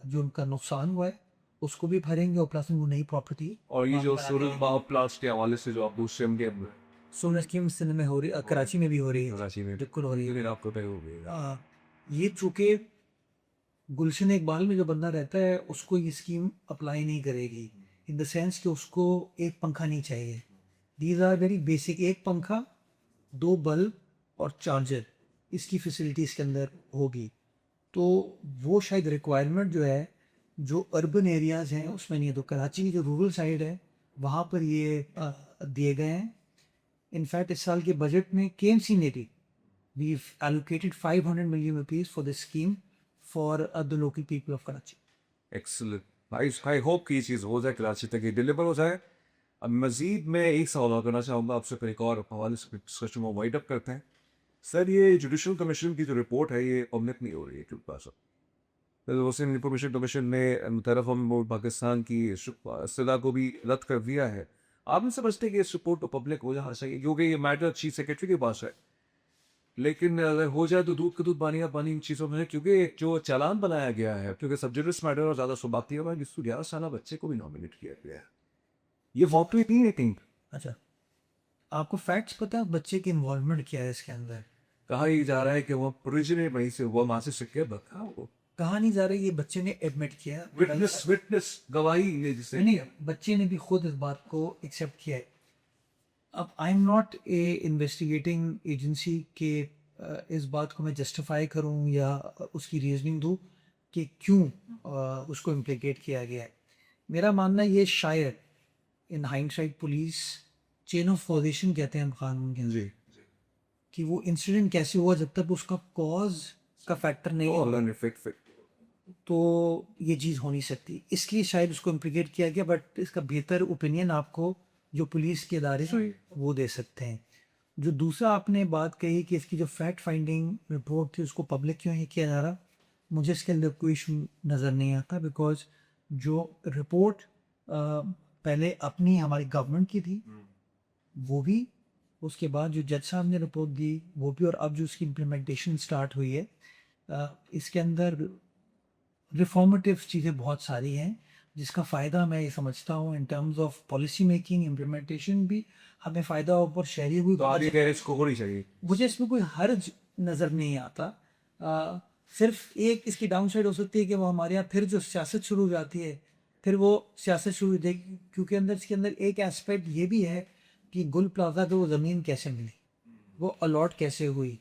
जो उनका नुकसान हुआ है उसको भी भरेंगे, और प्लस वो नई प्रॉपर्टी। और ये जो सूरज बाग प्लास्ट के हवाले से जो आप दूसरे के सोलर स्कीम सिंध में हो रही, कराची में भी हो रही है, कराची में बिल्कुल हो रही है। आपको पे हो गई। ये चूँकि गुलशन इकबाल में जो बंदा रहता है उसको ये स्कीम अप्लाई नहीं करेगी, इन द सेंस कि उसको एक पंखा नहीं चाहिए। दीज आर वेरी बेसिक, एक पंखा, 2 बल्ब और चार्जर, इसकी फैसिलिटी इसके अंदर होगी। तो वो शायद रिक्वायरमेंट जो है जो अर्बन एरियाज़ हैं उसमें नहीं है। तो कराची की जो रूरल साइड है वहाँ पर ये दिए गए हैं। इनफैक्ट इस साल के बजट में KMC ने भी we've allocated 500 million rupees for this scheme for the local people of Karachi. Excellent. I hope कि ये चीज़ हो जाए, कराची तक ये डिलीवर हो जाए। अब मजीद मैं एक सवाल करना चाहूँगा आपसे, फिर एक और हवाले से डिस्कशन को वाइड अप करते हैं। सर ये जुडिशल कमीशन की जो रिपोर्ट है ये पब्लिक नहीं हो रही है, क्यों पास? वसीम इंफॉर्मेशन कमीशन ने मुतरफ पाकिस्तान की इस्तदा को भी रद्द कर दिया है। आप नहीं समझते कि इस रिपोर्ट को पब्लिक हो जाना चाहिए, क्योंकि ये मैटर चीफ सेक्रेटरी के पास है, लेकिन अगर हो जाए तो दूध का दूध पानी का पानी इन चीज़ों में है, क्योंकि जो चालान बनाया गया है, क्योंकि सब्जेक्टिव मैटर और ज़्यादा सुबाती हुआ है, जिसको 11 साल बच्चे को भी नॉमिनेट किया गया है। ये वाकई नहीं है थिंक। अच्छा, आपको फैक्ट्स पता है बच्चे की इन्वॉल्वमेंट क्या है इसके अंदर? कहा ही जा रहा है कि वो प्रोरिजिनेट वहीं से हुआ, वहाँ से सिक्के बता वो कहा नहीं जा रही, ये बच्चे ने एडमिट किया, विटनेस गवाही है जिसे नहीं, बच्चे ने भी खुद इस बात को एक्सेप्ट किया है। अब आई am not a investigating agency के इस बात को मैं जस्टिफाई करूं या उसकी रीजनिंग दूं कि क्यों उसको इम्प्लिकेट किया गया है। मेरा मानना ये शायद in hindsight police chain of causation कहते हैं हम कानून के अंदर, कि वो इंसिडेंट कैसे हुआ जब तक उसका कॉज का फैक्टर नहीं हो तो ये चीज़ हो नहीं सकती, इसलिए शायद उसको इम्प्लिकेट किया गया। बट इसका बेहतर ओपिनियन आपको जो पुलिस के इदारे हैं वो दे सकते हैं। जो दूसरा आपने बात कही कि इसकी जो फैक्ट फाइंडिंग रिपोर्ट थी उसको पब्लिक क्यों नहीं किया जा रहा, मुझे इसके अंदर कोई इशू नज़र नहीं आता, बिकॉज जो रिपोर्ट पहले अपनी हमारी गवर्नमेंट की थी वो भी, उसके बाद जो जज साहब ने रिपोर्ट दी वो भी, और अब जो उसकी इम्प्लीमेंटेशन स्टार्ट हुई है इसके अंदर रिफॉर्मेटिव चीज़ें बहुत सारी हैं, जिसका फ़ायदा मैं ये समझता हूँ इन terms of policy making, implementation भी हमें फ़ायदा हो, और शहरी भी इसको होनी चाहिए। मुझे इसमें कोई हर्ज नज़र नहीं आता। सिर्फ एक इसकी डाउन साइड हो सकती है कि वो हमारे यहाँ फिर जो सियासत शुरू हो जाती है फिर वो सियासत शुरू हुई थी, क्योंकि अंदर इसके अंदर एक एस्पेक्ट ये भी है कि गुल प्लाजा पे वो ज़मीन कैसे मिली, वो अलॉट कैसे हुई,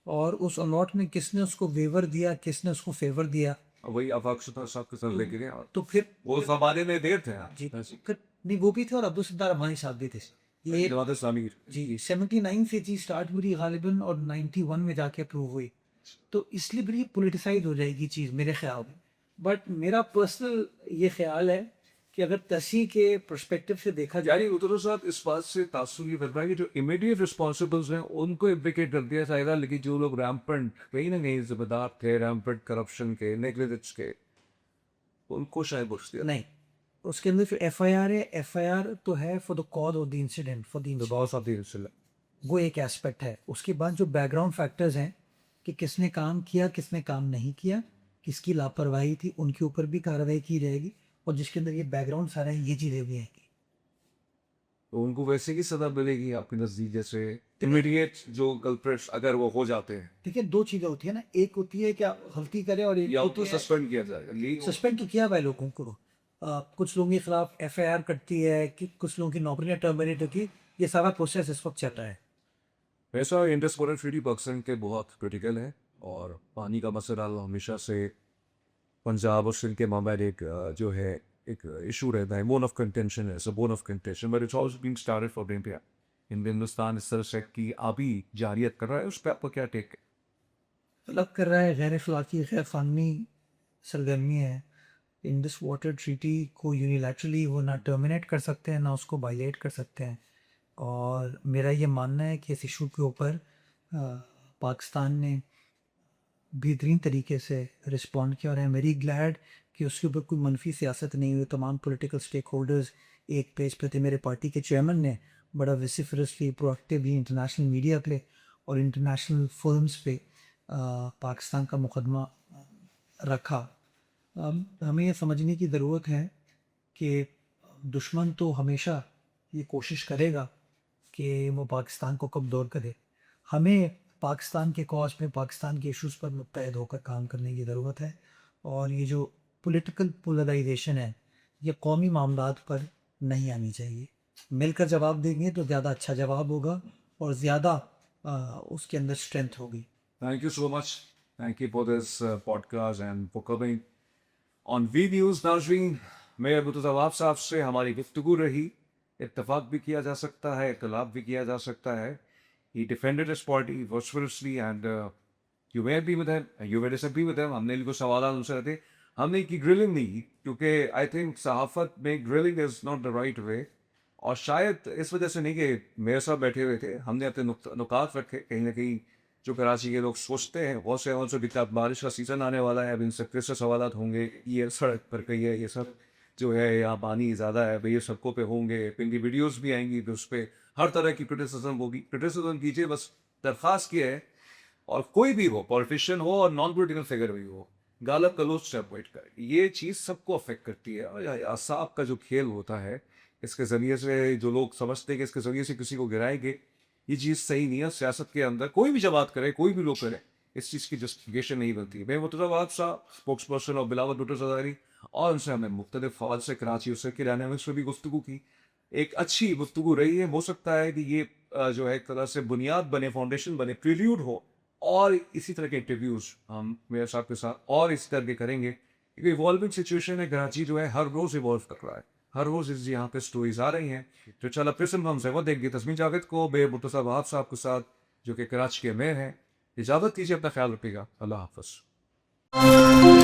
और उस अलॉट में किसने उसको वेवर दिया, किसने उसको फेवर दिया। वही अफाकशता साहब के साथ लेके गए तो फिर वो जमाने में देर थे जी फिर नहीं, वो भी थे और अब्दुल सत्तार अब्बानी साहब भी थे। ये जमात इस्लामी जी 79 से चीज स्टार्ट हुई गालिबन और 91 में जाके अप्रूव हुई, तो इसलिए बड़ी पोलिटिसाइज हो जाएगी चीज़ मेरे ख्याल में। बट मेरा पर्सनल ये ख्याल है कि अगर तसी के पर्सपेक्टिव से देखा जाए, यानी उधर साथ इस बात से तासुर ये बन रहा है कि जो इमीडिएट रिस्पॉन्सिबल्स हैं उनको इम्प्लिकेट कर दिया जाएगा, लेकिन जो लोग रैम्पेंट कहीं ना कहीं जिम्मेदार थे रैम्पेंट करप्शन के, नेग्लिजेंस के, उनको शायद बख्श दिया। नहीं, उसके अंदर फिर FIR है। FIR तो है for the cause of the incident, for the बहुत साथी इंशाल्लाह वो एक एस्पेक्ट है। उसके बाद जो बैकग्राउंड फैक्टर्स हैं कि किसने काम किया, किसने काम नहीं किया, किसकी लापरवाही थी, उनके ऊपर भी कार्रवाई की जाएगी, और जिसके अंदर ये बैकग्राउंड सारा है, ये चीज़ें भी आएंगी। तो उनको वैसे की सजा मिलेगी आपके नजदीक, जैसे इमीडिएट जो कल्प्रिट्स अगर वो हो जाते हैं, देखिए, दो चीज़ें होती है ना, एक होती है कि आप गलती करें और एक या होती उनको है सस्पेंड किया जाएगा। सस्पेंड तो किया हुआ है लोगों को। कुछ लोगों के खिलाफ FIR कटती है, कि कुछ लोगों की नौकरियां टर्मिनेट होती, ये सारा प्रोसेस इस वक्त चल रहा है। वैसा इंडस वाटर ट्रीटी पाकिस्तान के बहुत क्रिटिकल है, और पानी का मसला हमेशा से पंजाब और सिंध के मामले एक जो है एक इशू रहता है, बोन ऑफ कंटेंशन है, bone of contention, but it's also being started for India. Hindustan इस तरह से की अभी जारियत कर रहा है, उस पर आपका क्या टेक है? तलब कर रहा है, गैर अखलाकी गैर कानूनी सरगर्मी है। इंडस वाटर ट्रीटी को यूनिलैटरली वो ना टर्मिनेट कर सकते हैं, ना उसको वायलेट कर सकते हैं। और मेरा ये मानना है कि इस इशू के ऊपर पाकिस्तान ने बेहतरीन तरीके से रिस्पॉन्ड किया, और आई एम वेरी ग्लैड कि उसके ऊपर कोई मनफी सियासत नहीं हुई। तमाम पॉलिटिकल स्टेक होल्डर्स एक पेज पे थे। मेरे पार्टी के चेयरमैन ने बड़ा विसिफरसली प्रोएक्टिवली इंटरनेशनल मीडिया पे और इंटरनेशनल फोरम्स पे पाकिस्तान का मुकदमा रखा। हमें ये समझने की ज़रूरत है कि दुश्मन तो हमेशा ये कोशिश करेगा कि वो पाकिस्तान को कमज़ोर करे। हमें पाकिस्तान के कॉज में, पाकिस्तान के इश्यूज़ पर मुत्तहद होकर काम करने की ज़रूरत है। और ये जो पॉलिटिकल पोलराइजेशन है, ये कौमी मामलात पर नहीं आनी चाहिए। मिलकर जवाब देंगे तो ज़्यादा अच्छा जवाब होगा और ज़्यादा उसके अंदर स्ट्रेंथ होगी। Thank you so much. Thank you for this podcast and for coming on V News. नाज़रीन, मैं अब्दुल साहब से हमारी गुफ्तगू रही। इत्तफाक भी किया जा सकता है, इख्तिलाफ भी किया जा सकता है। He defended his party vociferously and you may agree with him, you may disagree with him. हमने इनको सवाल उनसे रहते, हमने की ग्रिलिंग नहीं की, क्योंकि आई थिंक सहाफ़त में grilling is not the right way. और शायद इस वजह से नहीं कि मेरे साथ बैठे हुए थे, हमने अपने नुकात रखे। कहीं ना कहीं जो कराची के लोग सोचते हैं, बहुत से और से भी बारिश का सीज़न आने वाला है, अब इनसे फिर से सवाल होंगे, ये सड़क पर कहीं है, ये सब जो है यहाँ पानी ज़्यादा है भाई, ये सड़कों पे होंगे, इनकी वीडियोस भी आएंगी, तो उस पर हर तरह की क्रिटिसिज्म होगी। क्रिटिसिज्म कीजिए, बस दरख्वास्त की है। और कोई भी हो, पॉलिटिशियन हो और नॉन पॉलिटिकल फिगर भी हो, गालब गलोच से अवॉइड करें। ये चीज़ सबको अफेक्ट करती है। और असाब का जो खेल होता है, इसके ज़रिए से जो लोग समझते हैं कि इसके ज़रिए से किसी को गिराएंगे, ये चीज़ सही नहीं है। सियासत के अंदर कोई भी जमात करे, कोई भी लोग करे, इस चीज़ की जस्टिफिकेशन नहीं बनती। मैं मुतज़ावाब साहब, स्पोक्स पर्सन और बिलावल भुट्टो ज़रदारी, और उनसे हमने मुख्तलिफ फवाद से कराची उससे के डायनामिक्स पर भी गुफ्तगू की। एक अच्छी गुफ्तगू रही है। हो सकता है कि ये जो है एक तरह से बुनियाद बने, फाउंडेशन बने, प्रील्यूड हो, और इसी तरह के इंटरव्यूज़ हम मेरे साहब के साथ और इस तरह के करेंगे, क्योंकि इवॉल्विंग सिचुएशन है। कराची जो है हर रोज़ इवॉल्व कर रहा है, हर रोज़ इस यहाँ पे स्टोरीज आ रही हैं। तो चला प्रिज्म हम से वो देंगे तस्मीन जावेद को बे भुट्टो साहब के साथ, जो कि कराची के मेयर हैं। इजाज़त दीजिए, अपना ख्याल रखिएगा। अल्लाह हाफ़िज़।